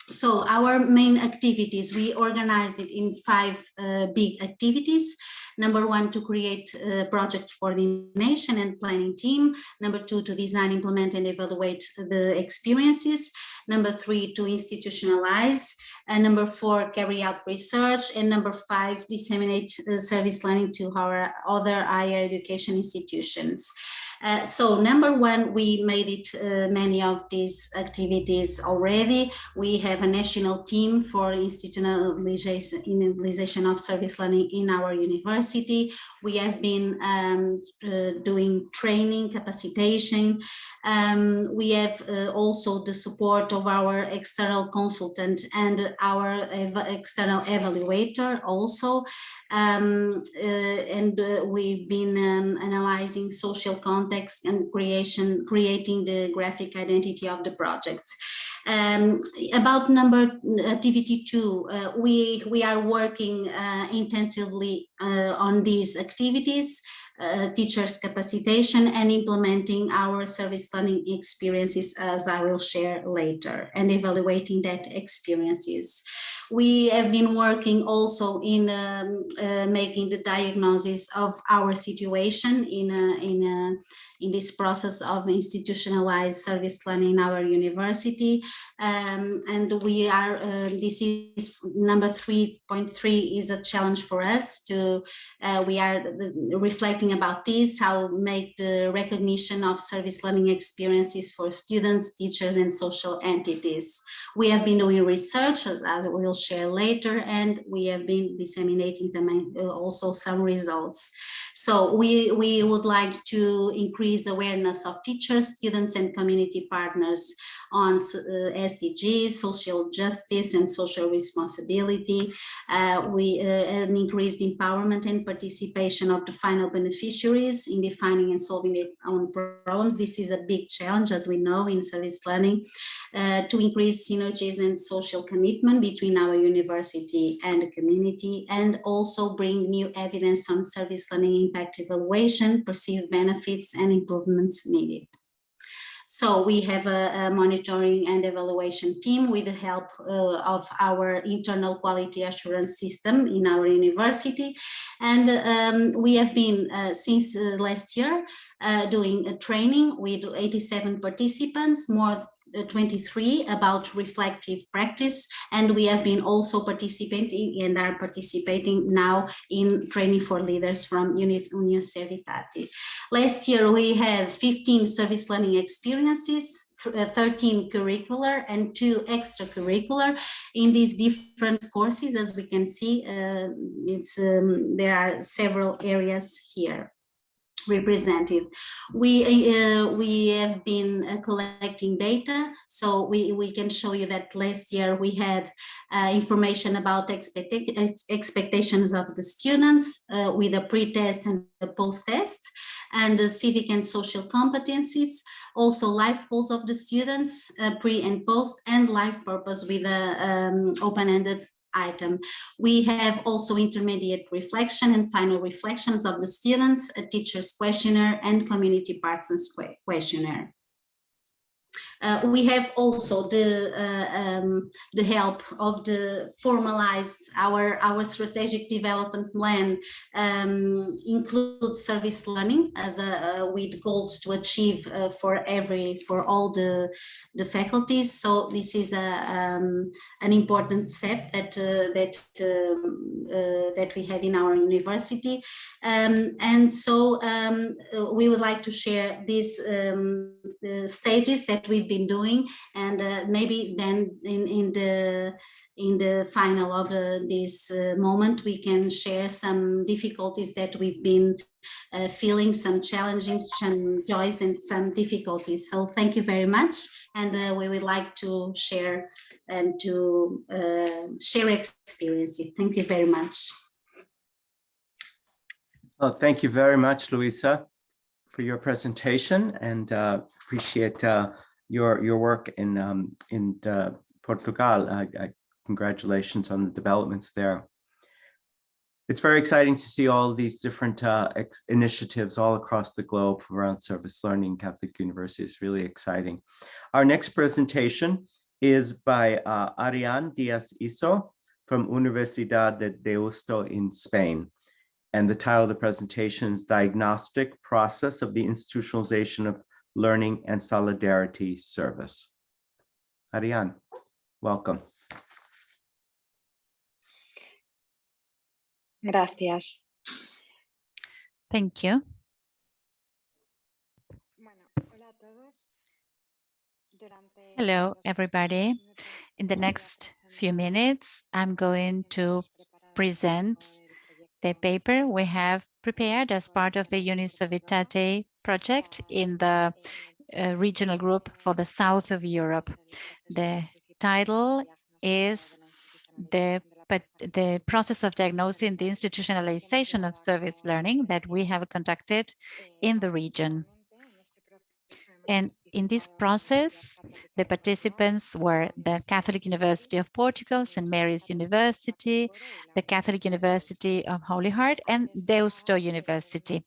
So our main activities, we organized it in 5 big activities. Number 1, to create a project coordination and planning team. Number 2, to design, implement, and evaluate the experiences. Number 3, to institutionalize. And number 4, carry out research. And number 5, disseminate service learning to our other higher education institutions. So number 1, we made it many of these activities already. We have a national team for institutionalization of service learning in our university. We have been doing training, capacitation. We have also the support of our external consultant and our external evaluator also. We've been analyzing social context and creating the graphic identity of the projects. About activity 2, we are working intensively on these activities, teachers capacitation and implementing our service learning experiences, as I will share later, and evaluating that experiences. We have been working also in making the diagnosis of our situation in this process of institutionalized service learning in our university. And we are, this is number 3.3 is a challenge for us to, we are reflecting about this, how make the recognition of service learning experiences for students, teachers, and social entities. We have been doing research, as I will share later, and we have been disseminating them also some results. So we would like to increase awareness of teachers, students, and community partners on SDGs, social justice, and social responsibility. We increased empowerment and participation of the final beneficiaries in defining and solving their own problems. This is a big challenge, as we know, in service learning, to increase synergies and social commitment between our university and the community, and also bring new evidence on service learning impact evaluation, perceived benefits, and improvements needed. So we have a monitoring and evaluation team with the help of our internal quality assurance system in our university. And we have been, since last year, doing a training with 87 participants, more 23 about reflective practice, and we have been also participating and are participating now in training for leaders from Uniservitate. Last year we had 15 service learning experiences, 13 curricular and 2 extracurricular in these different courses. As we can see, there are several areas here represented. We have been collecting data, so we can show you that last year we had information about expectations of the students with a pre-test and a post-test, and the civic and social competencies, also life goals of the students, pre and post, and life purpose with a open-ended item. We have also intermediate reflection and final reflections of the students, a teacher's questionnaire, and community partners questionnaire. We have also the help of the formalized, our strategic development plan includes service learning as with goals to achieve for all the faculties. So this is an important step that we have in our university, and so we would like to share these stages that we've been doing, and maybe then in the final of this moment we can share some difficulties that we've been feeling, some challenging, some joys, and some difficulties. So thank you very much, and we would like to share and to share experiences. Thank you very much. Well, thank you very much, Luisa, for your presentation, and appreciate your work in Portugal. Congratulations on the developments there. It's very exciting to see all these different initiatives all across the globe around service learning. Catholic University is really exciting. Our next presentation is by Ariane Diaz-Iso from Universidad de Deusto in Spain. And the title of the presentation is Diagnostic Process of the Institutionalization of Learning and Solidarity Service. Ariane, welcome. Gracias. Thank you. Hello, everybody. In the next few minutes, I'm going to present the paper we have prepared as part of the Uniservitate project in the regional group for the south of Europe. The title is the process of diagnosing the institutionalization of service learning that we have conducted in the region. And in this process, the participants were the Catholic University of Portugal, St. Mary's University, the Catholic University of Holy Heart, and Deusto University.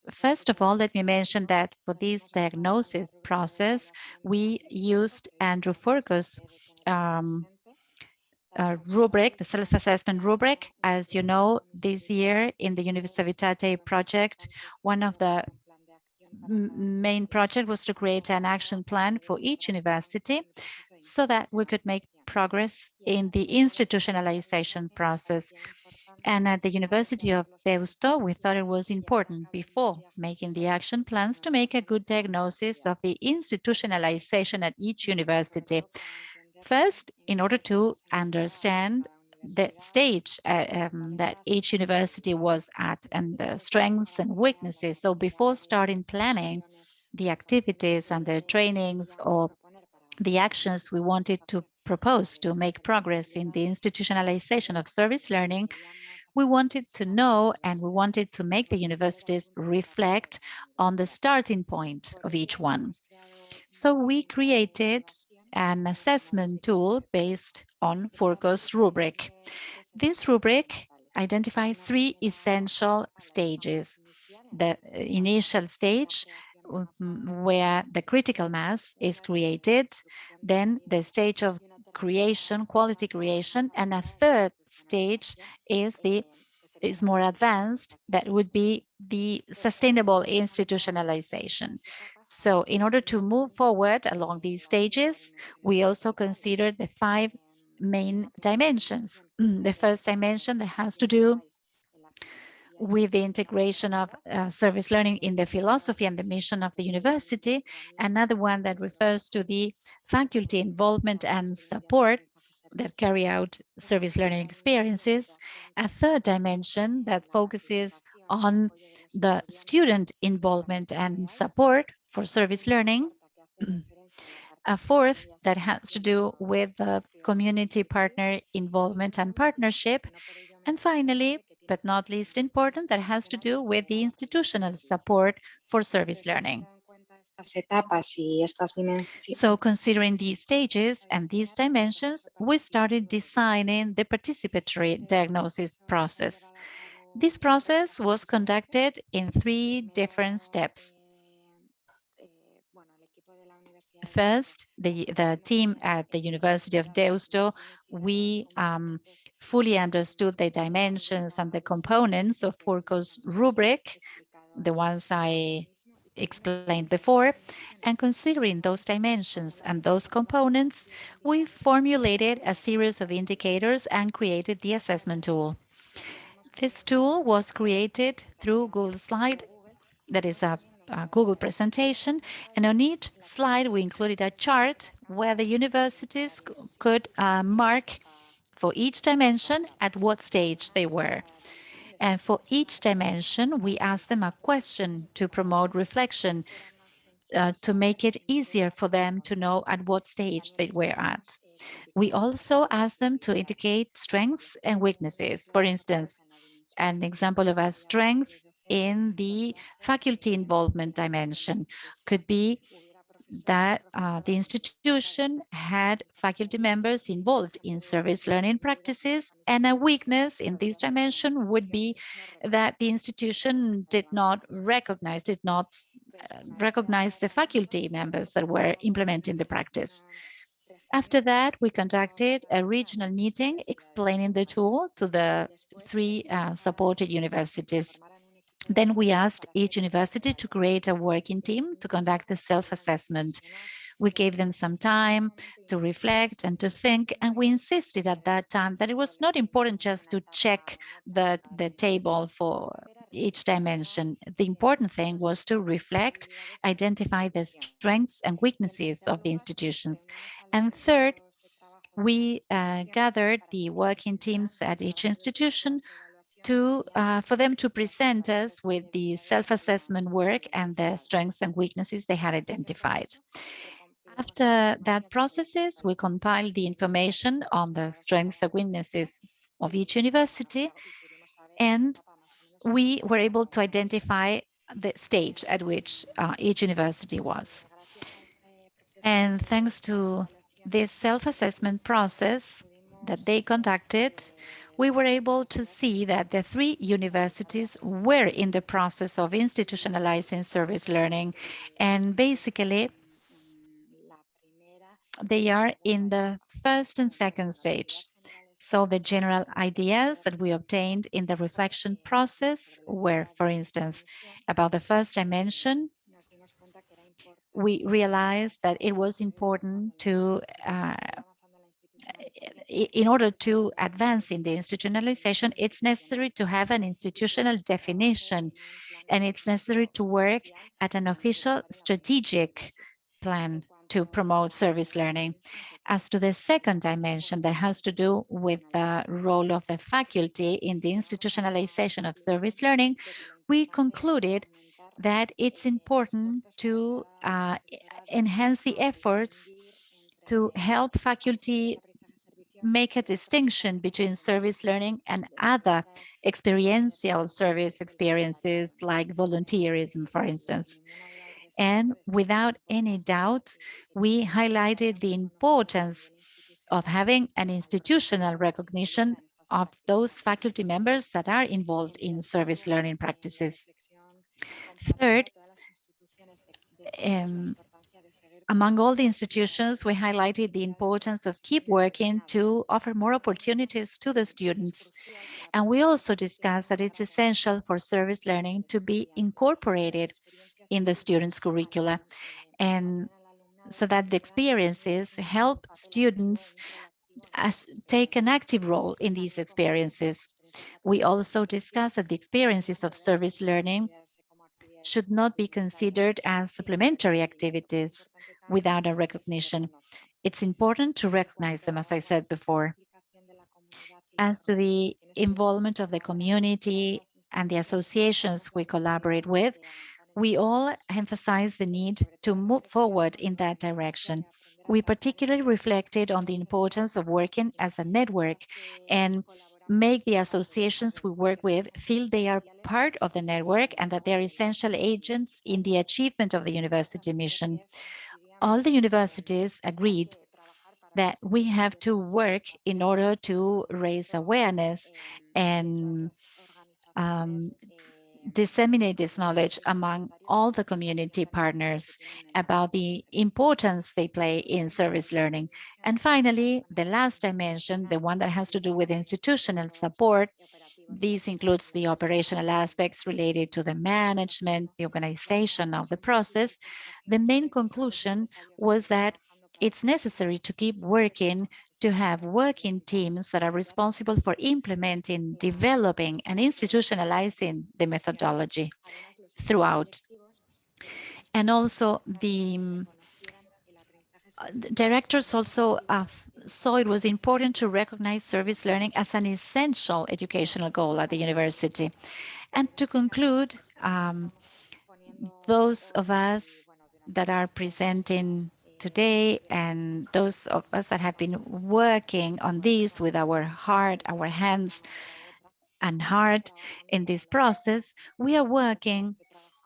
First of all, let me mention that for this diagnosis process, we used Andrew Furcos' rubric, the self-assessment rubric. As you know, this year in the Uniservitate project, one of the main project was to create an action plan for each university so that we could make progress in the institutionalization process. And at the University of Deusto, we thought it was important before making the action plans to make a good diagnosis of the institutionalization at each university. First, in order to understand the stage that each university was at and the strengths and weaknesses. So before starting planning the activities and the trainings or the actions we wanted to propose to make progress in the institutionalization of service learning, we wanted to know and we wanted to make the universities reflect on the starting point of each one. So we created an assessment tool based on Furcos' rubric. This rubric identifies three essential stages. The initial stage, where the critical mass is created, then the stage of creation, quality creation, and a third stage is more advanced, that would be the sustainable institutionalization. So in order to move forward along these stages, we also consider the 5 main dimensions. The first dimension that has to do with the integration of service learning in the philosophy and the mission of the university. Another one that refers to the faculty involvement and support that carry out service learning experiences. A third dimension that focuses on the student involvement and support for service learning. A fourth that has to do with the community partner involvement and partnership. And finally, but not least important, that has to do with the institutional support for service learning. So considering these stages and these dimensions, we started designing the participatory diagnosis process. This process was conducted in 3 different steps. First, the team at the University of Deusto, we fully understood the dimensions and the components of Furcos' rubric, the ones I explained before, and considering those dimensions and those components, we formulated a series of indicators and created the assessment tool. This tool was created through Google Slide, that is a Google presentation, and on each slide we included a chart where the universities could mark for each dimension at what stage they were. And for each dimension, we asked them a question to promote reflection, to make it easier for them to know at what stage they were at. We also asked them to indicate strengths and weaknesses. For instance, an example of a strength in the faculty involvement dimension could be that the institution had faculty members involved in service learning practices, and a weakness in this dimension would be that the institution did not recognize the faculty members that were implementing the practice. After that, we conducted a regional meeting explaining the tool to the three supported universities. Then we asked each university to create a working team to conduct the self-assessment. We gave them some time to reflect and to think, and we insisted at that time that it was not important just to check the table for each dimension. The important thing was to reflect, identify the strengths and weaknesses of the institutions. And third, we gathered the working teams at each institution for them to present us with the self-assessment work and the strengths and weaknesses they had identified. After that processes, we compiled the information on the strengths and weaknesses of each university, and we were able to identify the stage at which each university was. And thanks to this self-assessment process that they conducted, we were able to see that the three universities were in the process of institutionalizing service learning. And basically, they are in the first and second stage. So the general ideas that we obtained in the reflection process were, for instance, about the first dimension, we realized that it was important to, in order to advance in the institutionalization, it's necessary to have an institutional definition, and it's necessary to work at an official strategic plan to promote service learning. As to the second dimension that has to do with the role of the faculty in the institutionalization of service learning, we concluded that it's important to enhance the efforts to help faculty make a distinction between service learning and other experiential service experiences like volunteerism, for instance. And without any doubt, we highlighted the importance of having an institutional recognition of those faculty members that are involved in service learning practices. Third, among all the institutions, we highlighted the importance of keep working to offer more opportunities to the students. And we also discussed that it's essential for service learning to be incorporated in the students' curricula, and so that the experiences help students take an active role in these experiences. We also discussed that the experiences of service learning should not be considered as supplementary activities without a recognition. It's important to recognize them, as I said before. As to the involvement of the community and the associations we collaborate with, we all emphasize the need to move forward in that direction. We particularly reflected on the importance of working as a network and make the associations we work with feel they are part of the network and that they're essential agents in the achievement of the university mission. All the universities agreed that we have to work in order to raise awareness and disseminate this knowledge among all the community partners about the importance they play in service learning. And finally, the last dimension, the one that has to do with institutional support, this includes the operational aspects related to the management, the organization of the process. The main conclusion was that it's necessary to keep working to have working teams that are responsible for implementing, developing, and institutionalizing the methodology throughout. And also the directors also saw it was important to recognize service learning as an essential educational goal at the university. And to conclude, those of us that are presenting today and those of us that have been working on this with our heart, our hands and heart in this process, we are working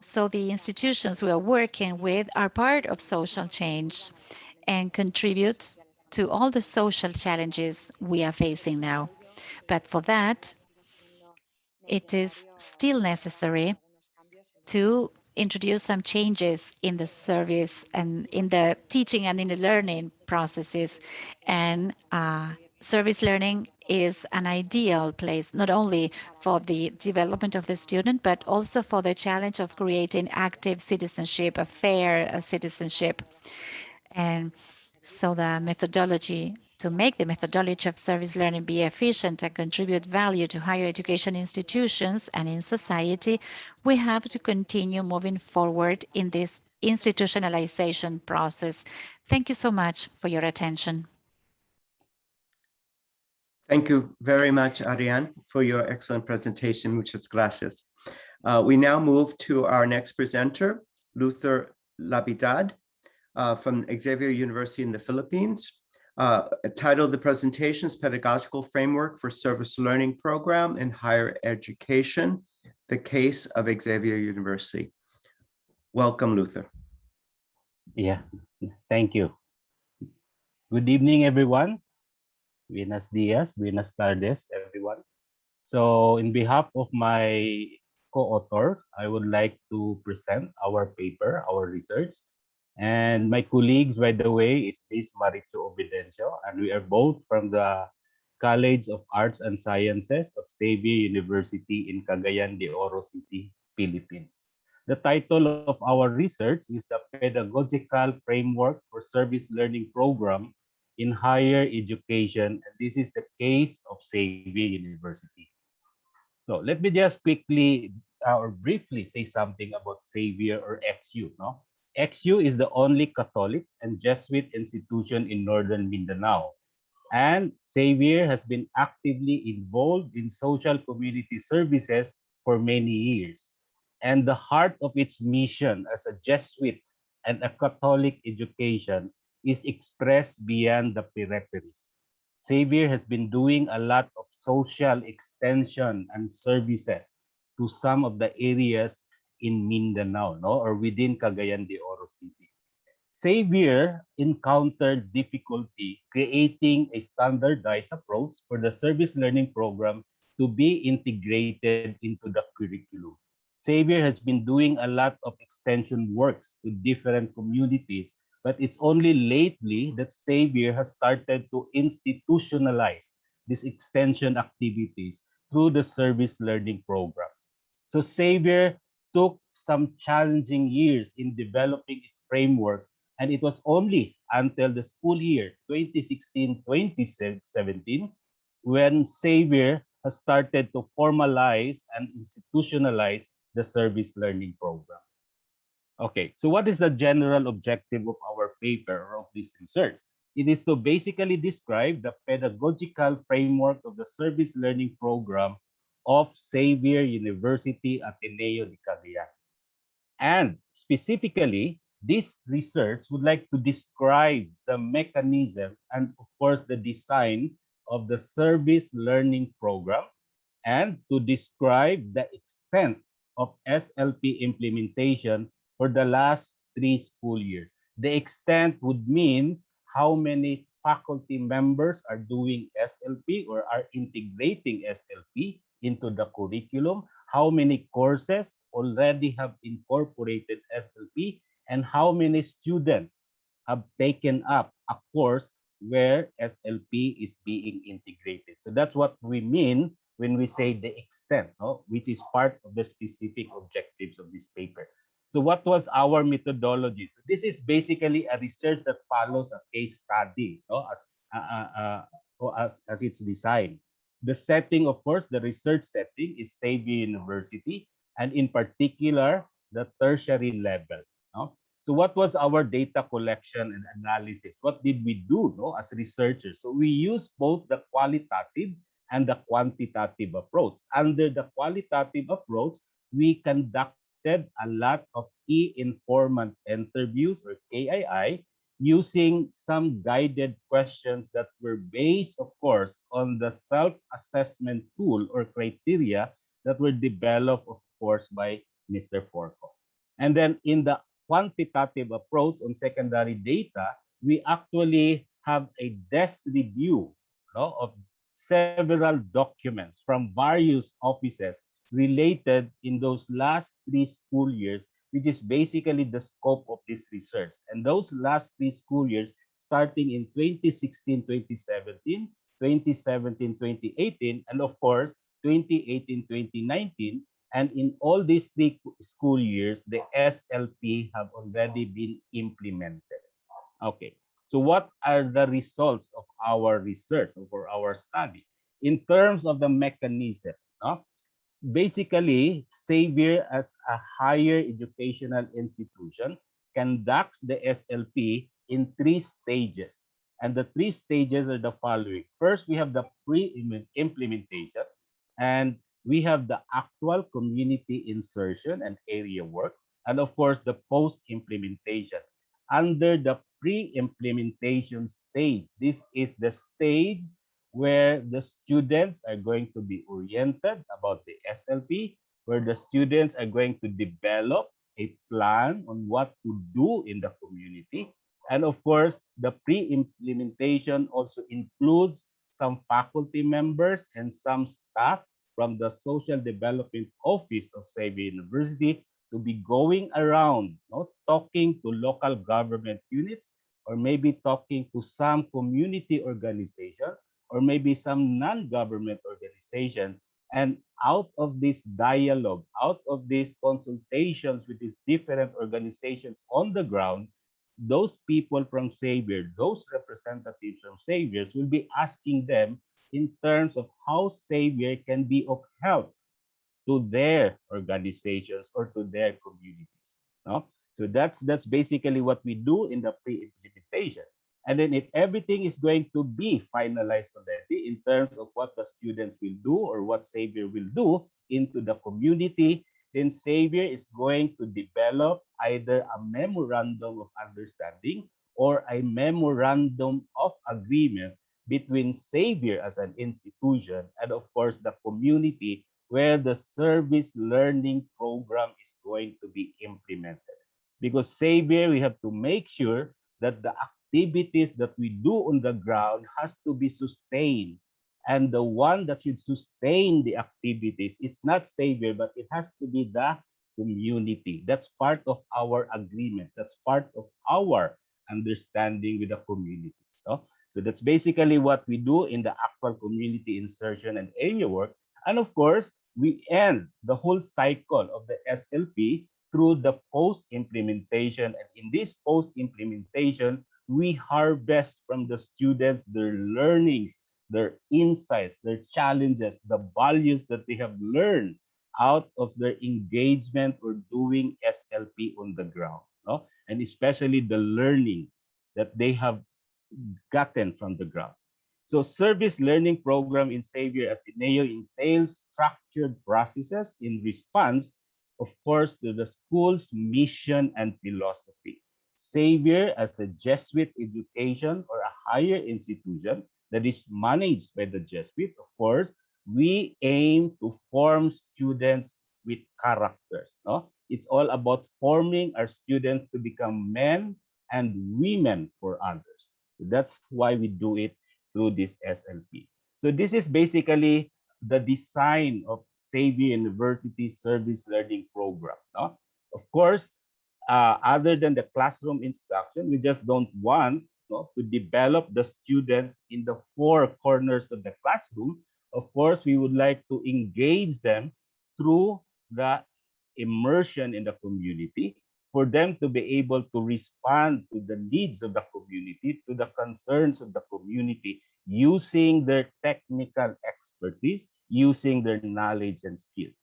So the institutions we are working with are part of social change and contribute to all the social challenges we are facing now. But for that, it is still necessary to introduce some changes in the service and in the teaching and in the learning processes. And service learning is an ideal place, not only for the development of the student, but also for the challenge of creating active citizenship, a fair citizenship. And so the methodology, to make the methodology of service learning be efficient and contribute value to higher education institutions and in society, we have to continue moving forward in this institutionalization process. Thank you so much for your attention. Thank you very much, Ariane, for your excellent presentation. Muchas gracias. We now move to our next presenter, Luther Labidad, from Xavier University in the Philippines. Title of the presentation is Pedagogical Framework for Service Learning Program in Higher Education, the Case of Xavier University. Welcome, Luther. Yeah, thank you. Good evening, everyone. Buenos dias, buenas tardes, everyone. So in behalf of my co-author, I would like to present our paper, our research. And my colleagues, by the way, is Ms. Maricho Obidencio, and we are both from the College of Arts and Sciences of Xavier University in Cagayan de Oro City, Philippines. The title of our research is the Pedagogical Framework for Service Learning Program in Higher Education, and this is the case of Xavier University. So let me just quickly or briefly say something about Xavier or XU. No? XU is the only Catholic and Jesuit institution in Northern Mindanao. And Xavier has been actively involved in social community services for many years. And the heart of its mission as a Jesuit and a Catholic education is expressed beyond the peripheries. Xavier has been doing a lot of social extension and services to some of the areas in Mindanao, no, or within Cagayan de Oro City. Xavier encountered difficulty creating a standardized approach for the service learning program to be integrated into the curriculum. Xavier has been doing a lot of extension works to different communities, but it's only lately that Xavier has started to institutionalize these extension activities through the service learning program. So Xavier took some challenging years in developing its framework, and it was only until the school year 2016-2017 when Xavier has started to formalize and institutionalize the service learning program. Okay, so what is the general objective of our paper or of this research? It is to basically describe the pedagogical framework of the service learning program of Xavier University Ateneo de Cagayan. And specifically, this research would like to describe the mechanism and, of course, the design of the service learning program and to describe the extent of SLP implementation for the last 3 school years. The extent would mean how many faculty members are doing SLP or are integrating SLP into the curriculum, how many courses already have incorporated SLP, and how many students have taken up a course where SLP is being integrated. So that's what we mean when we say the extent, no? Which is part of the specific objectives of this paper. So what was our methodology? So this is basically a research that follows a case study, no? As it's designed. The setting, of course, the research setting is Xavier University, and in particular, the tertiary level. No? So what was our data collection and analysis? What did we do, no, as researchers? So we used both the qualitative and the quantitative approach. Under the qualitative approach, we conducted a lot of key informant interviews or KII using some guided questions that were based, of course, on the self-assessment tool or criteria that were developed, of course, by Mr. Forco. And then in the quantitative approach on secondary data, we actually have a desk review, no, of several documents from various offices related in those last 3 school years, which is basically the scope of this research. And those last 3 school years, starting in 2016, 2017, 2017, 2018, and of course, 2018, 2019, and in all these 3 school years, the SLP have already been implemented. Okay, so what are the results of our research or for our study? In terms of the mechanism, no? Basically, Xavier as a higher educational institution conducts the SLP in 3 stages. And the 3 stages are the following. First, we have the pre-implementation, and we have the actual community insertion and area work, and of course, the post-implementation. Under the pre-implementation stage, this is the stage where the students are going to be oriented about the SLP, where the students are going to develop a plan on what to do in the community. And of course, the pre-implementation also includes some faculty members and some staff from the Social Development Office of Xavier University to be going around, talking to local government units, or maybe talking to some community organizations, or maybe some non-government organizations. And out of this dialogue, out of these consultations with these different organizations on the ground, those people from Xavier, those representatives from Xavier will be asking them in terms of how Xavier can be of help to their organizations or to their communities. No? So that's basically what we do in the pre-implementation. And then if everything is going to be finalized already in terms of what the students will do or what Xavier will do into the community, then Xavier is going to develop either a memorandum of understanding or a memorandum of agreement between Xavier as an institution and of course the community where the service learning program is going to be implemented. Because Xavier, we have to make sure that the activities that we do on the ground has to be sustained. And the one that should sustain the activities, it's not Xavier, but it has to be the community. That's part of our agreement. That's part of our understanding with the communities. So that's basically what we do in the actual community insertion and area work. And of course, we end the whole cycle of the SLP through the post-implementation. And in this post-implementation, we harvest from the students their learnings, their insights, their challenges, the values that they have learned out of their engagement or doing SLP on the ground, and especially the learning that they have gotten from the ground. So service learning program in Xavier Ateneo entails structured processes in response, of course, to the school's mission and philosophy. Xavier as a Jesuit education or a higher institution that is managed by the Jesuit, of course, we aim to form students with characters. It's all about forming our students to become men and women for others. That's why we do it through this SLP. So this is basically the design of Xavier University Service Learning Program. Of course, other than the classroom instruction, we just don't want to develop the students in the 4 corners of the classroom. Of course, we would like to engage them through the immersion in the community, for them to be able to respond to the needs of the community, to the concerns of the community, using their technical expertise, using their knowledge and skills.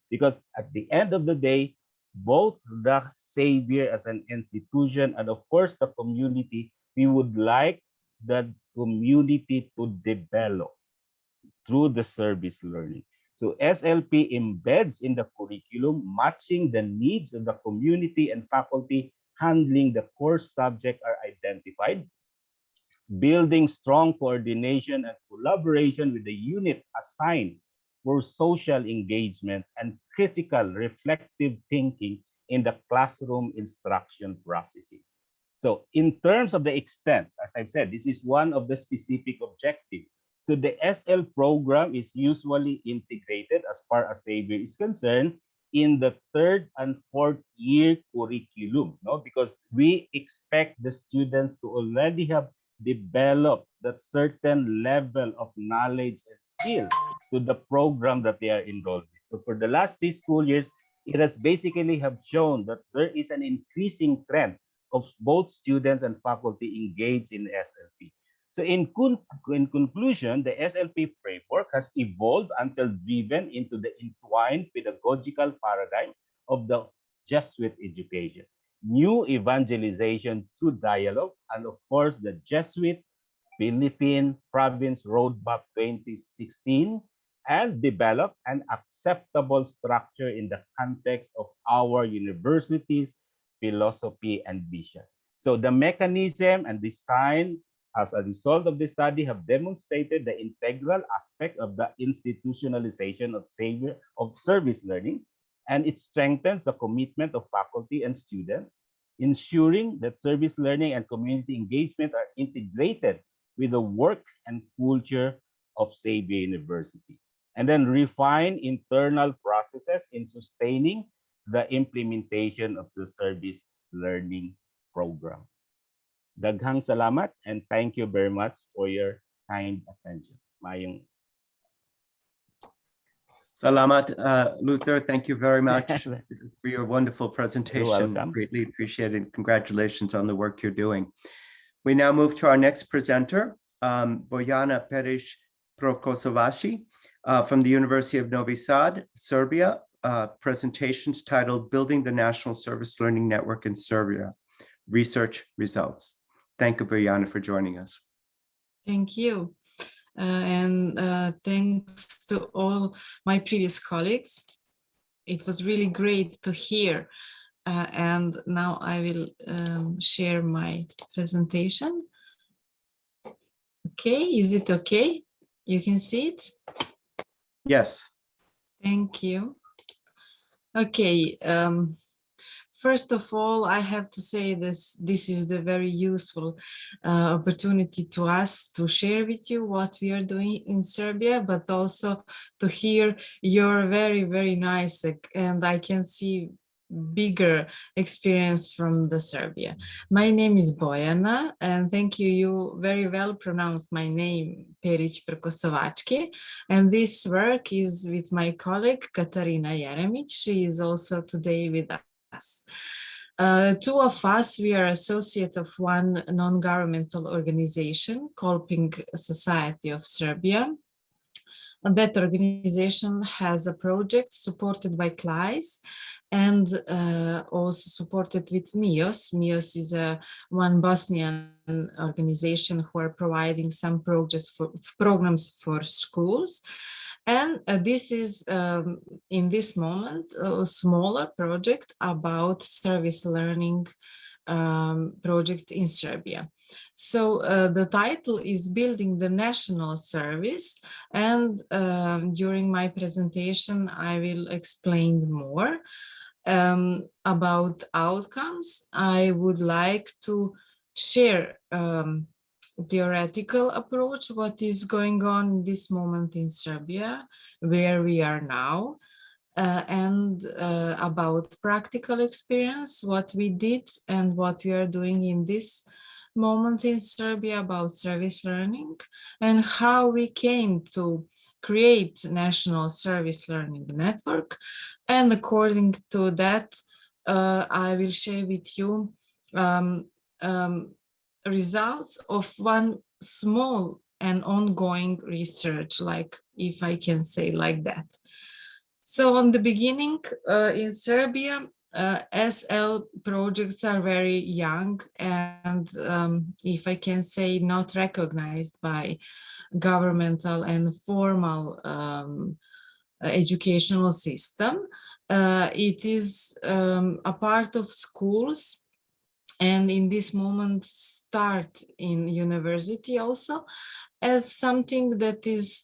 Because at the end of the day, both the Xavier as an institution and of course the community, we would like the community to develop through the service learning. So SLP embeds in the curriculum, matching the needs of the community and faculty, handling the core subject are identified, building strong coordination and collaboration with the unit assigned for social engagement and critical reflective thinking in the classroom instruction processing. So in terms of the extent, as I've said, this is one of the specific objectives. So the SL program is usually integrated as far as Xavier is concerned in the 3rd and 4th year curriculum, no? Because we expect the students to already have developed that certain level of knowledge and skill to the program that they are enrolled in. So for the last 3 school years, it has basically have shown that there is an increasing trend of both students and faculty engaged in SLP. So in conclusion, the SLP framework has evolved until driven into the entwined pedagogical paradigm of the Jesuit education, new evangelization through dialogue, and of course, the Jesuit Philippine Province Roadmap 2016, and develop an acceptable structure in the context of our university's philosophy and vision. So the mechanism and design as a result of this study have demonstrated the integral aspect of the institutionalization of service learning, and it strengthens the commitment of faculty and students, ensuring that service learning and community engagement are integrated with the work and culture of Xavier University, and then refine internal processes in sustaining the implementation of the service learning program. Daghang salamat, and thank you very much for your kind attention. Mayong. Salamat, Luther. Thank you very much for your wonderful presentation. welcome. Greatly appreciated. Congratulations on the work you're doing. We now move to our next presenter, Bojana Peric Prokosovaci from the University of Novi Sad, Serbia. Presentations titled Building the National Service Learning Network in Serbia, Research Results. Thank you, Bojana, for joining us. Thank you. And thanks to all my previous colleagues. It was really great to hear. And now I will share my presentation. Okay, is it okay? You can see it? Yes. Thank you. Okay. First of all, I have to say this is the very useful opportunity to us to share with you what we are doing in Serbia, but also to hear your very, very nice, and I can see bigger experience from the Serbia. My name is Bojana, and thank you. You very well pronounced my name, Peric Prokosovaci, and this work is with my colleague Katarina Jeremic. She is also today with us. Two of us, we are associate of one non-governmental organization, Kolping Society of Serbia. And that organization has a project supported by CLIS and also supported with MIOS. MIOS is one Bosnian organization who are providing some programs for schools. And this is, in this moment, a smaller project about service learning project in Serbia. So the title is Building the National Service, and during my presentation, I will explain more about outcomes. I would like to share theoretical approach, what is going on in this moment in Serbia, where we are now, and about practical experience, what we did and what we are doing in this moment in Serbia about service learning, and how we came to create National Service Learning Network. And according to that, I will share with you results of one small and ongoing research, like if I can say like that. So on the beginning in Serbia, SL projects are very young and if I can say not recognized by governmental and formal educational system. It is a part of schools, and in this moment start in university also as something that is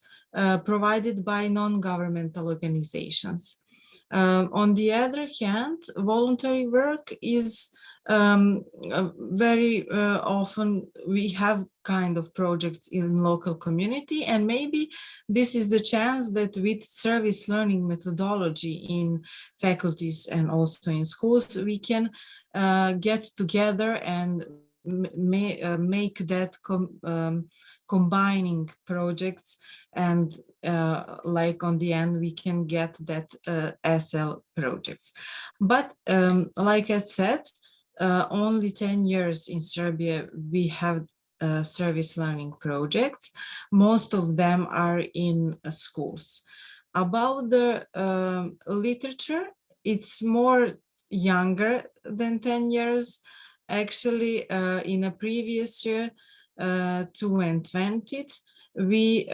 provided by non-governmental organizations. On the other hand, voluntary work is very often we have kind of projects in local community, and maybe this is the chance that with service learning methodology in faculties and also in schools, we can get together and make that combining projects, and like on the end we can get that SL projects. But like I said, only 10 years in Serbia we have service learning projects. Most of them are in schools. About the literature, it's more younger than 10 years. Actually, in a previous year, 2020, we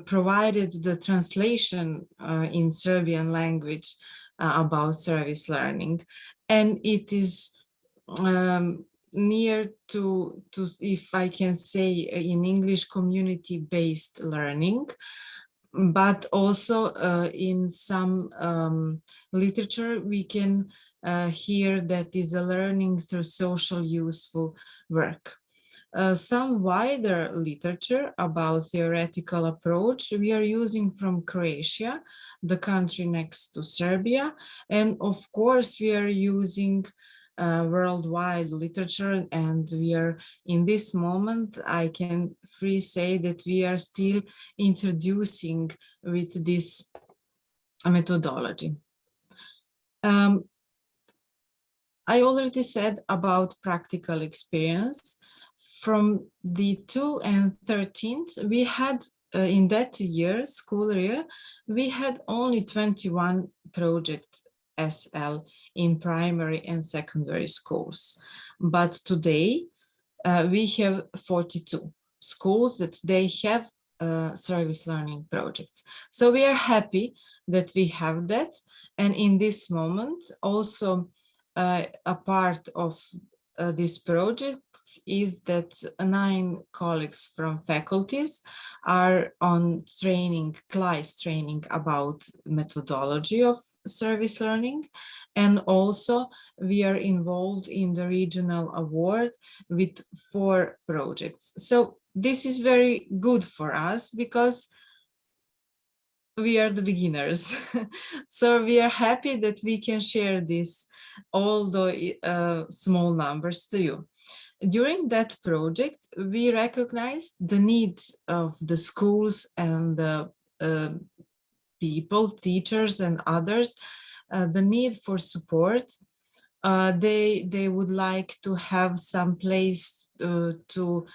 provided the translation in Serbian language about service learning, and it is near to, if I can say in English, community-based learning. But also in some literature, we can hear that is a learning through social useful work. Some wider literature about theoretical approach we are using from Croatia, the country next to Serbia, and of course we are using worldwide literature, and we are in this moment, I can free say that we are still introducing with this methodology. I already said about practical experience. From the 2 and 13th, we had in that year, school year, we had only 21 projects SL in primary and secondary schools. But today we have 42 schools that they have service learning projects. So we are happy that we have that. And in this moment, also a part of this project is that 9 colleagues from faculties are on training, class training about methodology of service learning. And also we are involved in the regional award with 4 projects. So this is very good for us because we are the beginners. So we are happy that we can share this, all the small numbers to you. During that project, we recognized the need of the schools and the people, teachers and others, the need for support. They would like to have some place to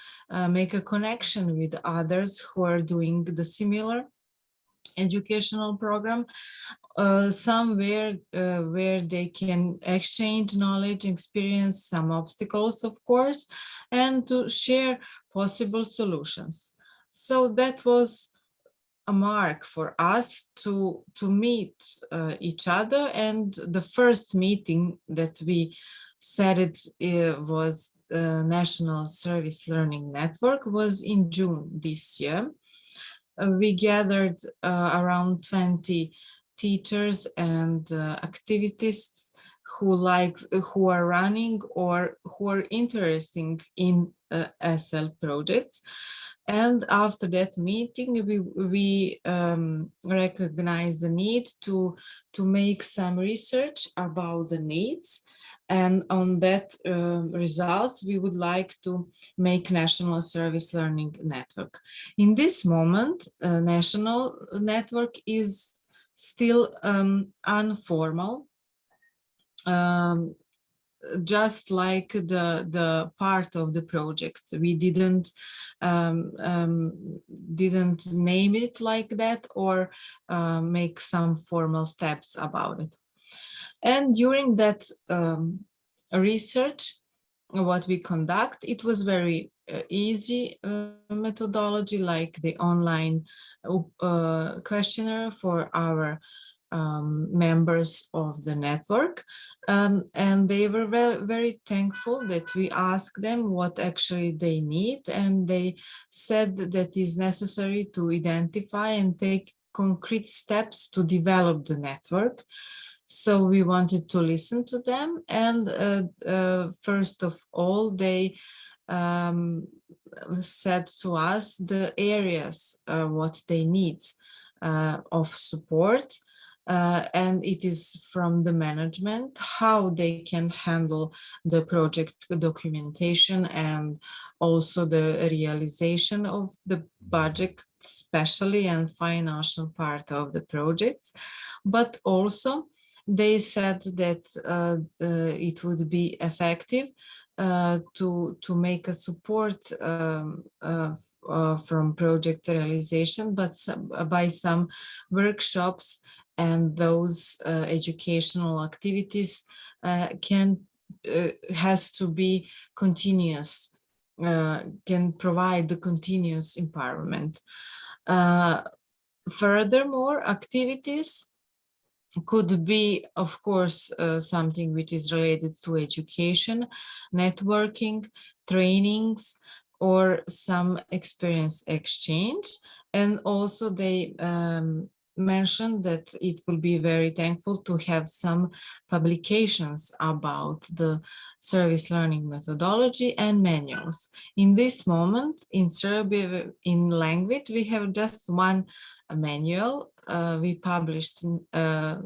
make a connection with others who are doing the similar educational program, somewhere where they can exchange knowledge, experience some obstacles, of course, and to share possible solutions. So that was a mark for us to meet each other. And the first meeting that we said it was National Service Learning Network was in June this year. We gathered around 20 teachers and activists who are running or who are interested in SL projects. And after that meeting, we recognized the need to make some research about the needs. And on that results, we would like to make National Service Learning Network. In this moment, National Network is still informal, just like the part of the project. We didn't name it like that or make some formal steps about it. And during that research, what we conduct, it was very easy methodology, like the online questionnaire for our members of the network, and they were very thankful that we asked them what actually they need, and they said that is necessary to identify and take concrete steps to develop the network. So we wanted to listen to them. And first of all, they said to us the areas what they need of support. And it is from the management, how they can handle the project documentation and also the realization of the budget, especially and financial part of the projects. But also they said that it would be effective to make a support from project realization, but by some workshops and those educational activities has to be continuous, can provide the continuous empowerment. Furthermore, activities could be, of course, something which is related to education, networking, trainings, or some experience exchange. And also they mentioned that it will be very thankful to have some publications about the service learning methodology and manuals. In this moment, in Serbia, in language, we have just one manual we published in a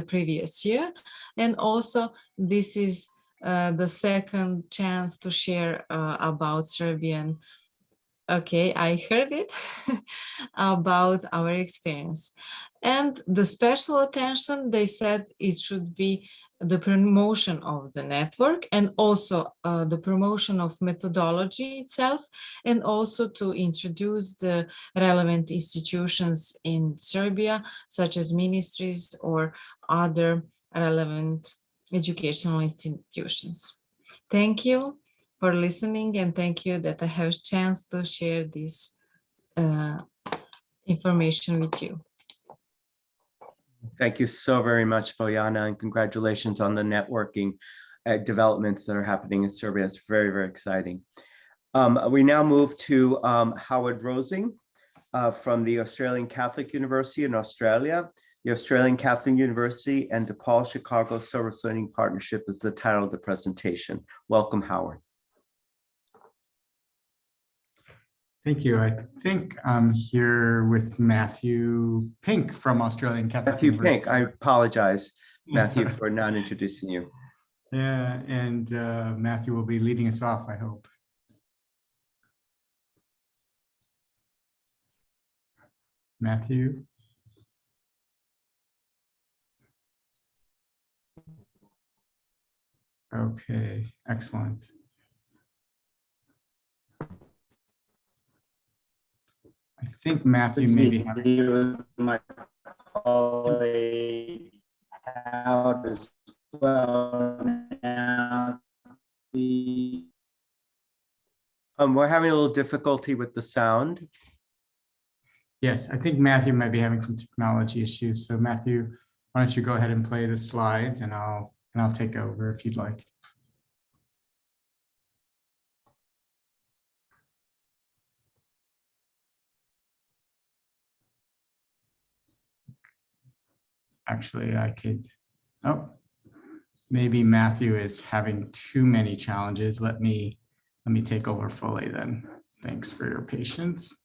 previous year. And also this is the second chance to share about Serbian. Okay, I heard it about our experience. And the special attention, they said it should be the promotion of the network and also the promotion of methodology itself, and also to introduce the relevant institutions in Serbia, such as ministries or other relevant educational institutions. Thank you for listening, and thank you that I have a chance to share this information with you. Thank you so very much, Bojana, and congratulations on the networking developments that are happening in Serbia. It's very, very exciting. We now move to Howard Rosing from the Australian Catholic University in Australia. The Australian Catholic University and DePaul Chicago Service Learning Partnership is the title of the presentation. Welcome, Howard. Thank you. I think I'm here with Matthew Pink from Australian Catholic Matthew University. Pink, I apologize, Matthew, Sorry. for not introducing you. Yeah, and Matthew will be leading us off, I hope. Matthew. Okay, excellent. I think Matthew maybe having my colleague out as well now. We're having a little difficulty with the sound. Yes, I think Matthew might be having some technology issues. So Matthew, why don't you go ahead and play the slides, and I'll take over if you'd like. Actually, I could, oh, maybe Matthew is having too many challenges. Let me take over fully then. Thanks for your patience.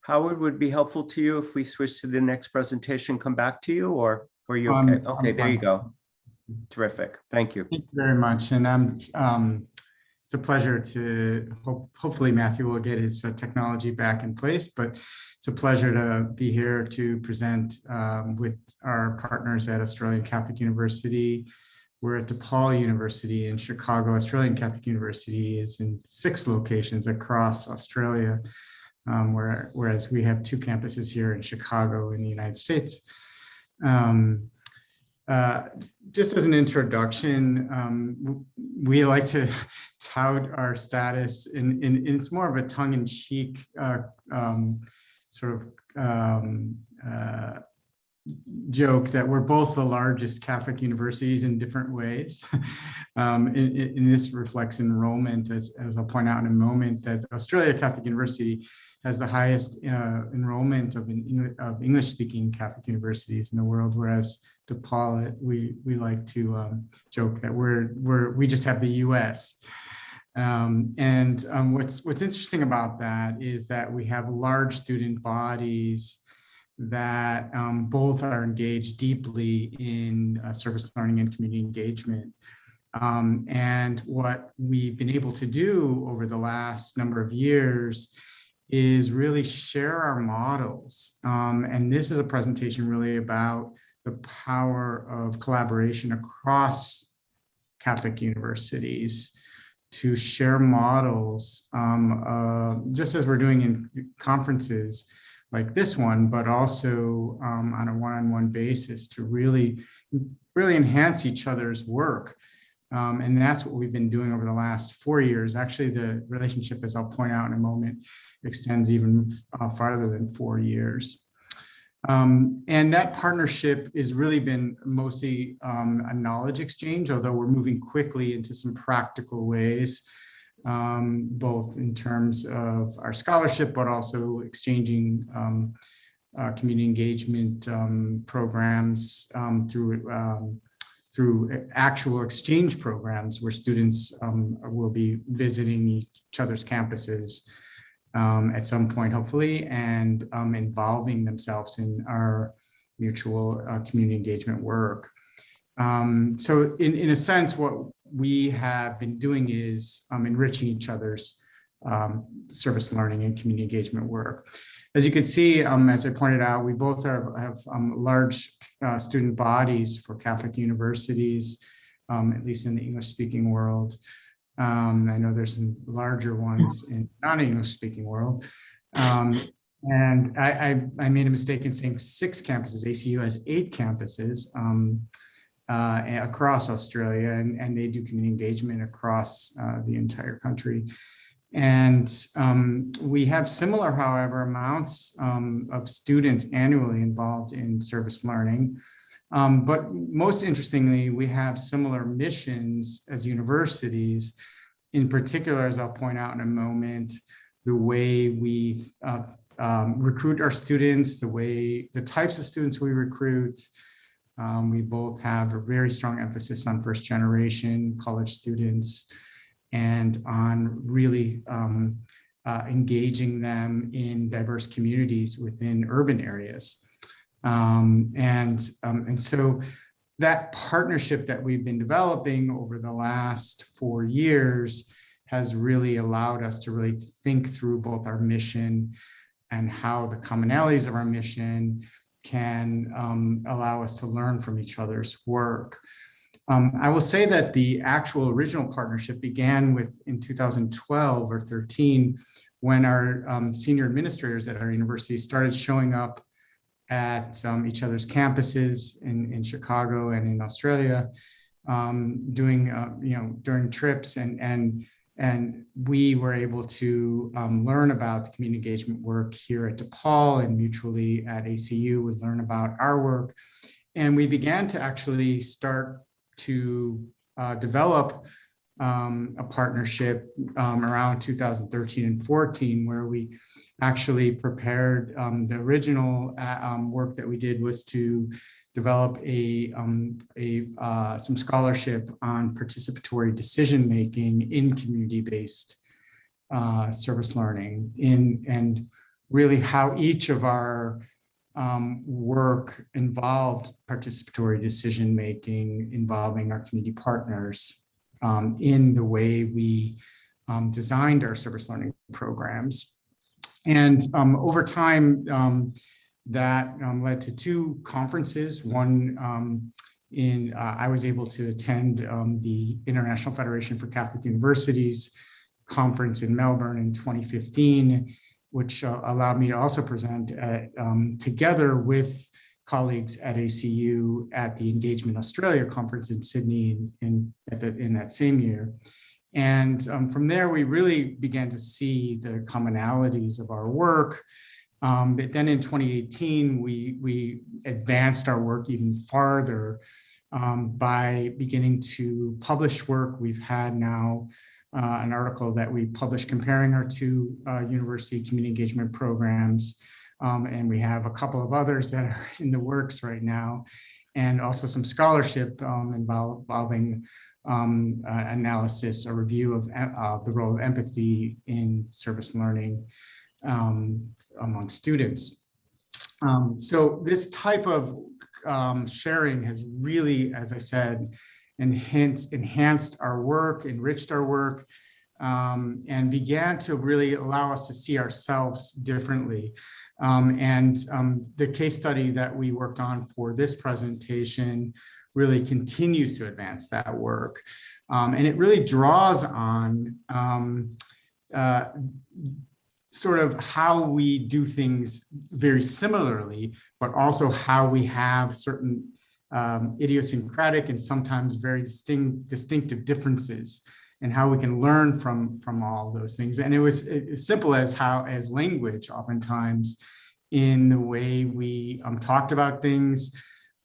Howard, would it be helpful to you if we switch to the next presentation, come back to you, or are you okay? Okay, there you go. Terrific. Thank you. Thank you very much. And it's a pleasure to hopefully Matthew will get his technology back in place, but it's a pleasure to be here to present with our partners at Australian Catholic University. We're at DePaul University in Chicago. Australian Catholic University is in 6 locations across Australia, whereas we have 2 campuses here in Chicago in the United States. Just as an introduction, we like to tout our status in it's more of a tongue-in-cheek sort of joke that we're both the largest Catholic universities in different ways. And this reflects enrollment, as I'll point out in a moment, that Australia Catholic University has the highest enrollment of English-speaking Catholic universities in the world, whereas DePaul, we like to joke that we just have the U.S. What's interesting about that is that we have large student bodies that both are engaged deeply in service learning and community engagement. And what we've been able to do over the last number of years is really share our models. And this is a presentation really about the power of collaboration across Catholic universities to share models, just as we're doing in conferences like this one, but also on a one-on-one basis to really enhance each other's work. And that's what we've been doing over the last 4 years. Actually, the relationship, as I'll point out in a moment, extends even farther than 4 years. And that partnership has really been mostly a knowledge exchange, although we're moving quickly into some practical ways, both in terms of our scholarship, but also exchanging community engagement programs through actual exchange programs where students will be visiting each other's campuses at some point, hopefully, and involving themselves in our mutual community engagement work. So in a sense, what we have been doing is enriching each other's service learning and community engagement work. As you can see, as I pointed out, we both have large student bodies for Catholic universities, at least in the English-speaking world. I know there's some larger ones in non-English speaking world. And I made a mistake in saying 6 campuses. ACU has 8 campuses across Australia, and they do community engagement across the entire country. And we have similar, however, amounts of students annually involved in service learning. But most interestingly, we have similar missions as universities. In particular, as I'll point out in a moment, the way we recruit our students, the types of students we recruit. We both have a very strong emphasis on first generation college students and on really engaging them in diverse communities within urban areas. And so that partnership that we've been developing over the last 4 years has really allowed us to really think through both our mission and how the commonalities of our mission can allow us to learn from each other's work. I will say that the actual original partnership began in 2012 or 13, when our senior administrators at our university started showing up at each other's campuses in Chicago and in Australia, during trips, and we were able to learn about the community engagement work here at DePaul, and mutually at ACU would learn about our work. And we began to actually start to develop a partnership around 2013 and 14, where we actually prepared the original work that we did was to develop some scholarship on participatory decision making in community-based service learning, and really how each of our work involved participatory decision making involving our community partners in the way we designed our service learning programs. And over time, that led to 2 conferences. One I was able to attend the International Federation for Catholic Universities conference in Melbourne in 2015, which allowed me to also present together with colleagues at ACU at the Engagement Australia conference in Sydney in that same year. And from there, we really began to see the commonalities of our work But then in 2018, we advanced our work even farther by beginning to publish work. We've had now an article that we published comparing our two university community engagement programs. And we have a couple of others that are in the works right now, and also some scholarship involving analysis or review of the role of empathy in service learning among students. So this type of sharing has really, as I said, enhanced our work, enriched our work, and began to really allow us to see ourselves differently. The case study that we worked on for this presentation really continues to advance that work. And it really draws on sort of how we do things very similarly, but also how we have certain idiosyncratic and sometimes very distinctive differences, and how we can learn from all those things. And it was as simple as language, oftentimes, in the way we talked about things,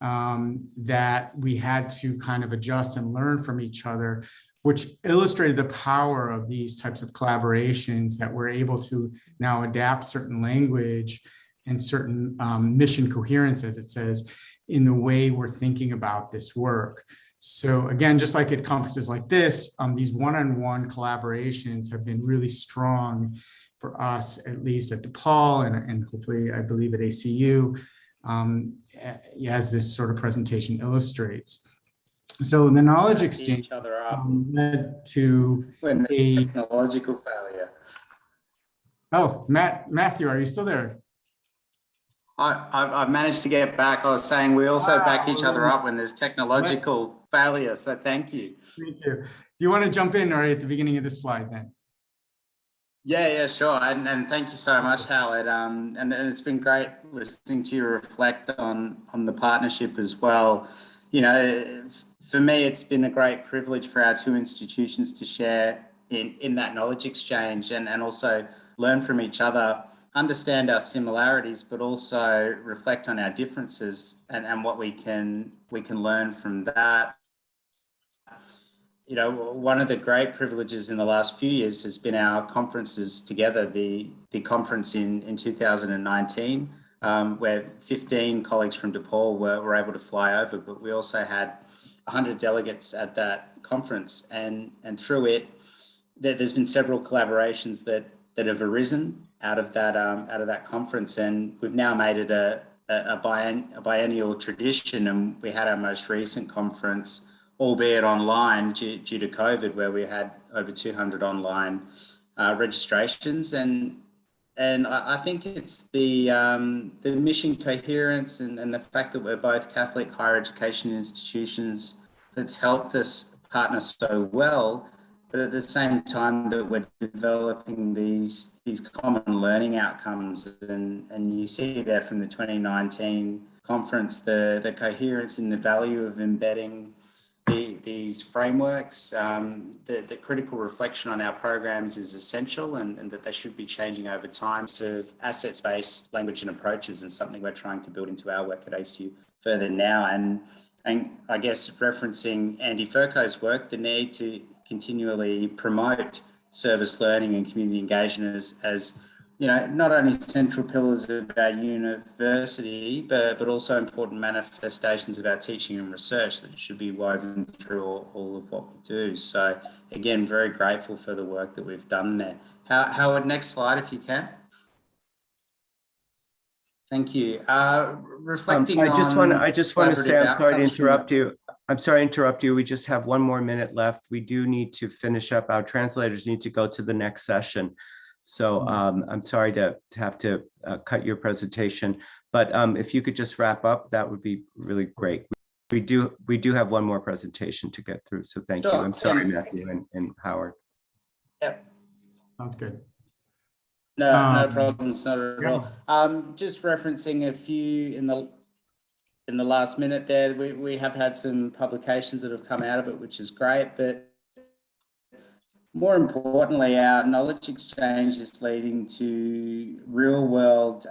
that we had to kind of adjust and learn from each other, which illustrated the power of these types of collaborations, that we're able to now adapt certain language and certain mission coherence, as it says, in the way we're thinking about this work. So again, just like at conferences like this, these one-on-one collaborations have been really strong for us, at least at DePaul, and hopefully, I believe, at ACU, as this sort of presentation illustrates. So the knowledge exchange led to when a technological failure. Oh, Matthew, are you still there? I've managed to get back. I was saying we also back each other up when there's technological failure. So thank you. Thank you. Do you want to jump in right at the beginning of this slide then? Yeah, sure. And thank you so much, Howard. And it's been great listening to you reflect on the partnership as well. You know, for me, it's been a great privilege for our two institutions to share in that knowledge exchange and also learn from each other, understand our similarities, but also reflect on our differences and what we can learn from that. You know, one of the great privileges in the last few years has been our conferences together, the conference in 2019, where 15 colleagues from DePaul were able to fly over, but we also had 100 delegates at that conference. And through it, there's been several collaborations that have arisen out of that conference, and we've now made it a biennial tradition. And we had our most recent conference, albeit online due to COVID, where we had over 200 online registrations. And I think it's the mission coherence and the fact that we're both Catholic higher education institutions that's helped us partner so well. But at the same time that we're developing these common learning outcomes, and you see there from the 2019 conference, the coherence and the value of embedding these frameworks, the critical reflection on our programs is essential, and that they should be changing over time. So assets-based language and approaches is something we're trying to build into our work at ACU further now. And I guess referencing Andy Furco's work, the need to continually promote service learning and community engagement as you know, not only central pillars of our university, but also important manifestations of our teaching and research that should be woven through all of what we do. So again, very grateful for the work that we've done there. Howard, next slide if you can. Thank you. Reflecting I just want to say, I'm sorry to interrupt you. I'm sorry to interrupt you. We just have one more minute left. We do need to finish up. Our translators need to go to the next session. So I'm sorry to have to cut your presentation, but if you could just wrap up, that would be really great. We do have one more presentation to get through. So thank you. I'm sorry, Matthew and Howard. Yep. Sounds good. No problems, not at all. Just referencing a few in the last minute there, we have had some publications that have come out of it, which is great, but more importantly, our knowledge exchange is leading to real world,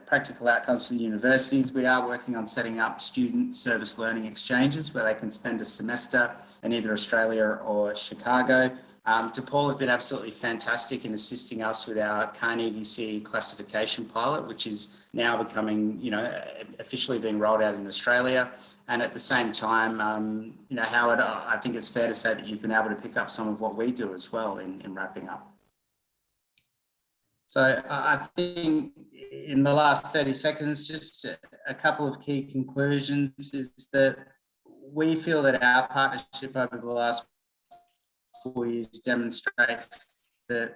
practical outcomes for the universities. We are working on setting up student service learning exchanges where they can spend a semester in either Australia or Chicago. Paul have been absolutely fantastic in assisting us with our Carnegie CE classification pilot, which is now becoming, officially being rolled out in Australia. And at the same time, Howard, I think it's fair to say that you've been able to pick up some of what we do as well in wrapping up. So I think in the last 30 seconds, just a couple of key conclusions is that we feel that our partnership over the last 4 years demonstrates that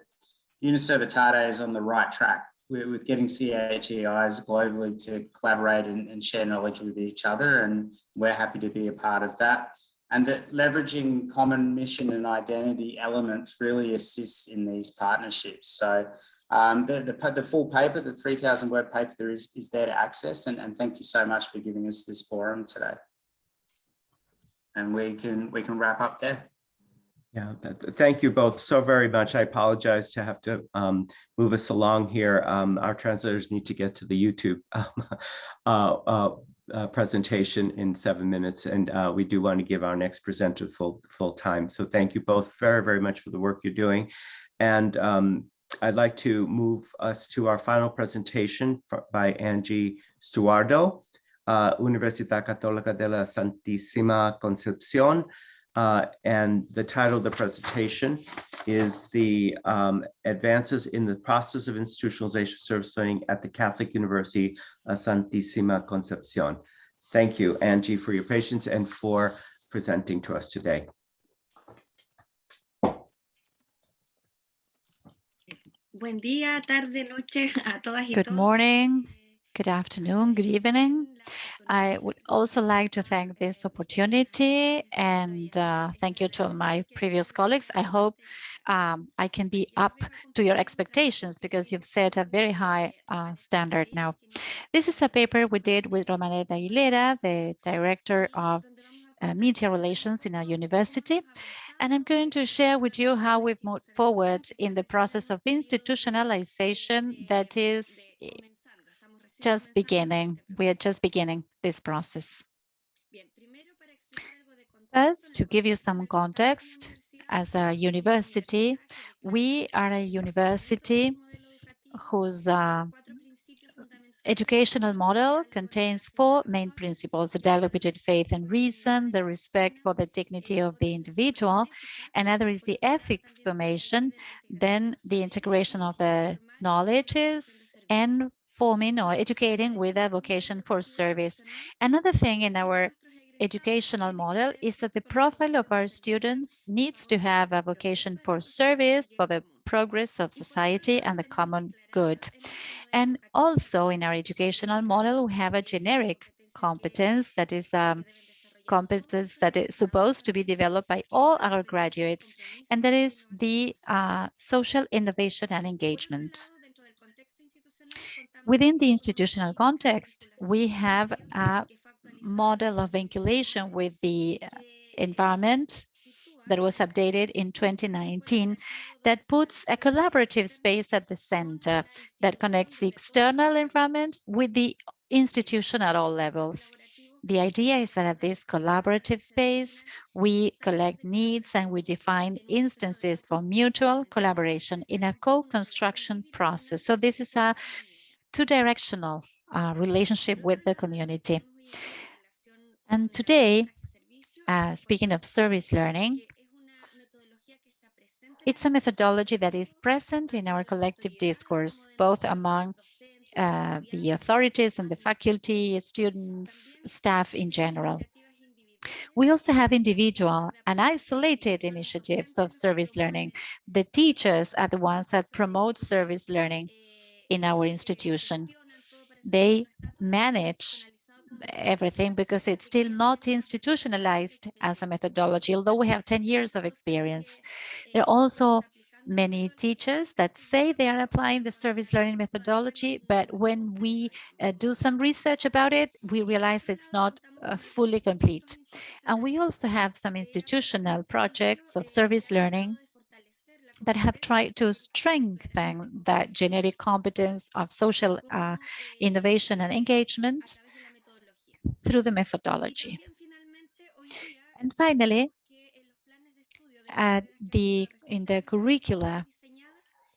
Uniservitate is on the right track with getting CHEIs globally to collaborate and share knowledge with each other, and we're happy to be a part of that. And that leveraging common mission and identity elements really assists in these partnerships. So the full paper, the 3,000 word paper, there is there to access, and thank you so much for giving us this forum today. And we can wrap up there. Yeah, thank you both so very much. I apologize to have to move us along here. Our translators need to get to the YouTube presentation in 7 minutes, and we do want to give our next presenter full time. So thank you both very, very much for the work you're doing. And I'd like to move us to our final presentation by Angie Stuardo, Universidad Católica de la Santísima Concepción. And the title of the presentation is the Advances in the Process of Institutionalization Service Learning at the Catholic University of Santísima Concepción. Thank you, Angie, for your patience and for presenting to us today. Good morning, good afternoon, good evening. I would also like to thank this opportunity and thank you to my previous colleagues. I hope I can be up to your expectations because you've set a very high standard now. This is a paper we did with Romaneta Aguilera, the Director of Media Relations in our university. And I'm going to share with you how we've moved forward in the process of institutionalization that is just beginning. We are just beginning this process. First, to give you some context, as a university, we are a university whose educational model contains 4 main principles: the dialogue between faith and reason, the respect for the dignity of the individual, another is the ethics formation, then the integration of the knowledges, and forming or educating with a vocation for service. Another thing in our educational model is that the profile of our students needs to have a vocation for service, for the progress of society and the common good. And also in our educational model, we have a generic competence that is competence that is supposed to be developed by all our graduates, and that is the social innovation and engagement. Within the institutional context, we have a model of vinculation with the environment that was updated in 2019 that puts a collaborative space at the center that connects the external environment with the institution at all levels. The idea is that at this collaborative space, we collect needs and we define instances for mutual collaboration in a co-construction process. So this is a two-directional relationship with the community. And today, speaking of service learning, it's a methodology that is present in our collective discourse, both among the authorities and the faculty, students, staff in general. We also have individual and isolated initiatives of service learning. The teachers are the ones that promote service learning in our institution. They manage everything because it's still not institutionalized as a methodology, although we have 10 years of experience. There are also many teachers that say they are applying the service learning methodology, but when we do some research about it, we realize it's not fully complete. And we also have some institutional projects of service learning that have tried to strengthen that genetic competence of social innovation and engagement through the methodology. And finally, in the curricula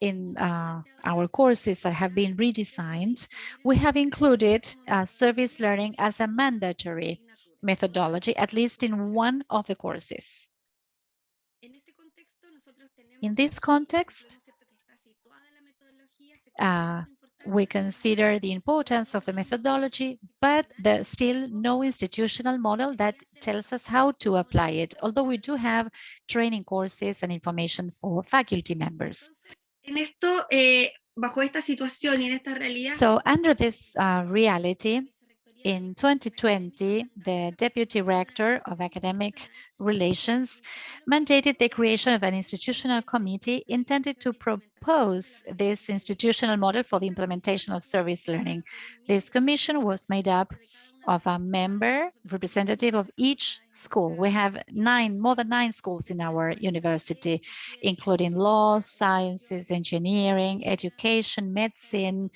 in our courses that have been redesigned, we have included service learning as a mandatory methodology, at least in one of the courses. In this context, we consider the importance of the methodology, but there's still no institutional model that tells us how to apply it, although we do have training courses and information for faculty members. So under this reality, in 2020, the Deputy Rector of Academic Relations mandated the creation of an institutional committee intended to propose this institutional model for the implementation of service learning. This commission was made up of a member representative of each school. We have more than nine schools in our university, including law, sciences, engineering, education, medicine.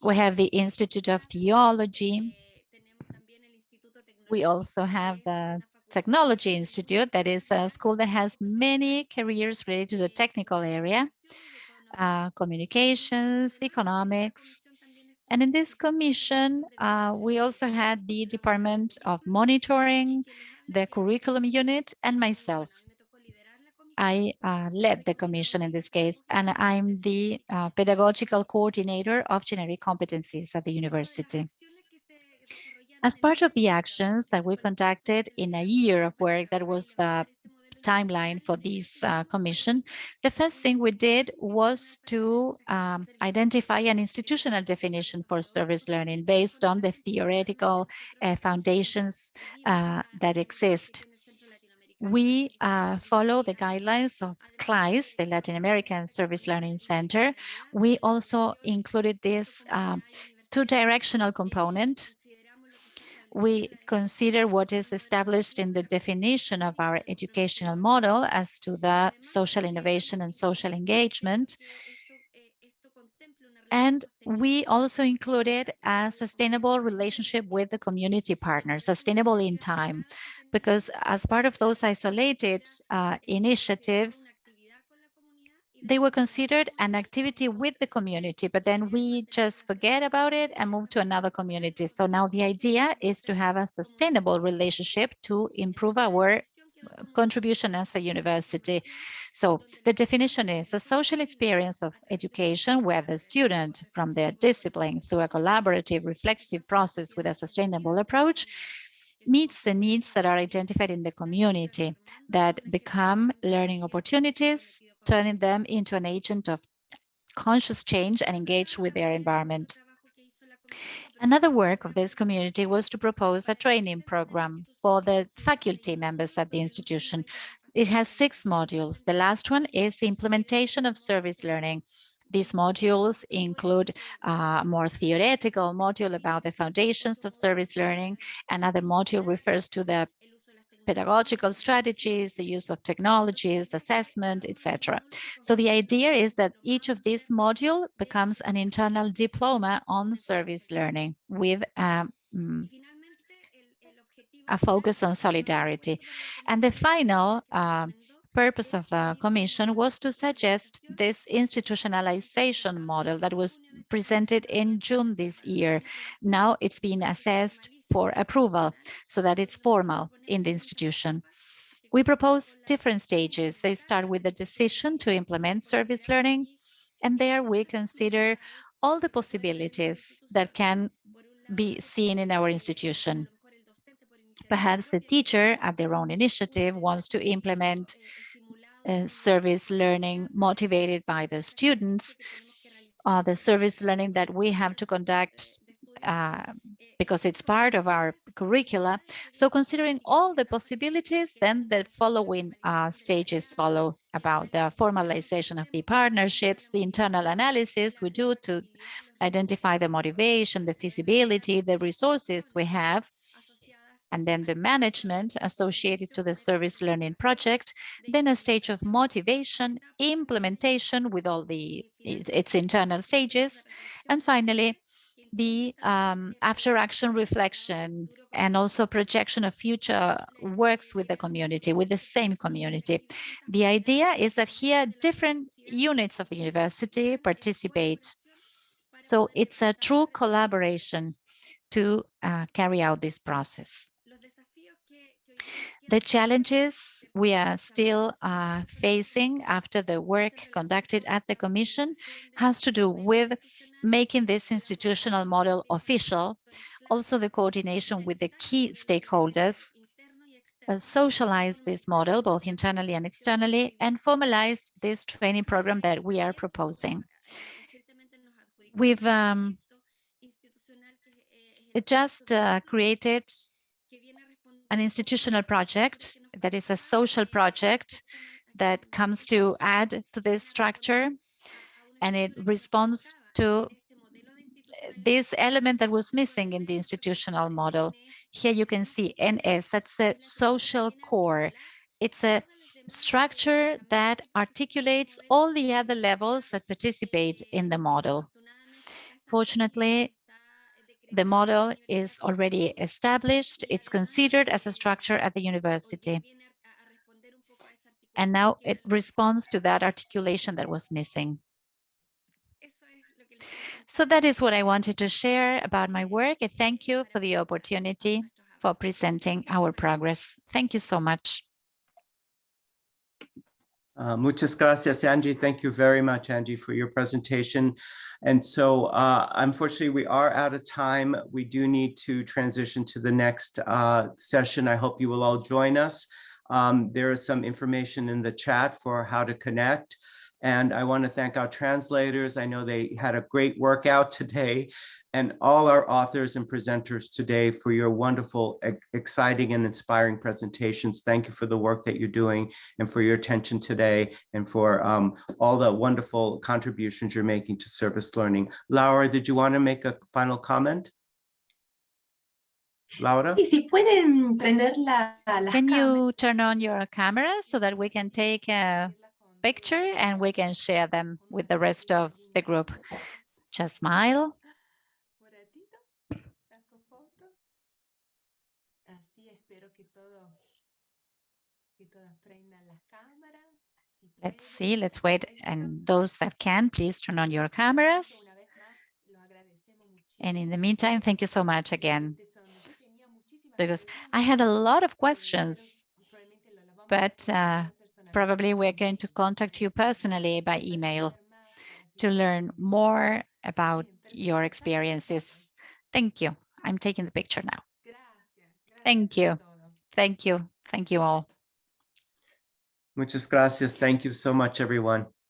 We have the Institute of Theology. We also have the Technology Institute, that is a school that has many careers related to the technical area, communications, economics. And in this commission, we also had the Department of Monitoring, the Curriculum Unit, and myself. I led the commission in this case, and I'm the pedagogical coordinator of generic competencies at the university. As part of the actions that we conducted in a year of work, that was the timeline for this commission, the first thing we did was to identify an institutional definition for service learning based on the theoretical foundations that exist. We follow the guidelines of CLICE, the Latin American Service Learning Center. We also included this two-directional component. We consider what is established in the definition of our educational model as to the social innovation and social engagement. And we also included a sustainable relationship with the community partners, sustainable in time, because as part of those isolated initiatives, they were considered an activity with the community, but then we just forget about it and move to another community. So now the idea is to have a sustainable relationship to improve our contribution as a university. So the definition is a social experience of education where the student, from their discipline through a collaborative, reflexive process with a sustainable approach, meets the needs that are identified in the community that become learning opportunities, turning them into an agent of conscious change and engage with their environment. Another work of this community was to propose a training program for the faculty members at the institution. It has 6 modules. The last one is the implementation of service learning. These modules include a more theoretical module about the foundations of service learning. Another module refers to the pedagogical strategies, the use of technologies, assessment, etc. So the idea is that each of these modules becomes an internal diploma on service learning with a focus on solidarity. And the final purpose of the commission was to suggest this institutionalization model that was presented in June this year. Now it's being assessed for approval so that it's formal in the institution. We propose different stages. They start with the decision to implement service learning, and there we consider all the possibilities that can be seen in our institution. Perhaps the teacher, at their own initiative, wants to implement service learning motivated by the students, the service learning that we have to conduct because it's part of our curricula. So considering all the possibilities, then the following stages follow about the formalization of the partnerships, the internal analysis we do to identify the motivation, the feasibility, the resources we have, and then the management associated to the service learning project, then a stage of motivation, implementation with all its internal stages, and finally, the after action reflection and also projection of future works with the community, with the same community. The idea is that here different units of the university participate. So it's a true collaboration to carry out this process. The challenges we are still facing after the work conducted at the Commission has to do with making this institutional model official, also the coordination with the key stakeholders, socialize this model both internally and externally, and formalize this training program that we are proposing. We've just created an institutional project that is a social project that comes to add to this structure, and it responds to this element that was missing in the institutional model. Here you can see NS, that's the social core. It's a structure that articulates all the other levels that participate in the model. Fortunately, the model is already established. It's considered as a structure at the university. And now it responds to that articulation that was missing. So that is what I wanted to share about my work. I thank you for the opportunity for presenting our progress. Thank you so much. Muchas gracias, Angie. Thank you very much, Angie, for your presentation. And so unfortunately, we are out of time. We do need to transition to the next session. I hope you will all join us. There is some information in the chat for how to connect. And I want to thank our translators. I know they had a great workout today, and all our authors and presenters today for your wonderful, exciting, and inspiring presentations. Thank you for the work that you're doing and for your attention today, and for all the wonderful contributions you're making to service learning. Laura, did you want to make a final comment? Laura? Can you turn on your camera so that we can take a picture and we can share them with the rest of the group? Just smile. Let's see, let's wait. And those that can, please turn on your cameras. And in the meantime, thank you so much again, because I had a lot of questions, but probably we're going to contact you personally by email to learn more about your experiences. Thank you. I'm taking the picture now. Thank you. Thank you. Thank you all. Muchas gracias. Thank you so much, everyone.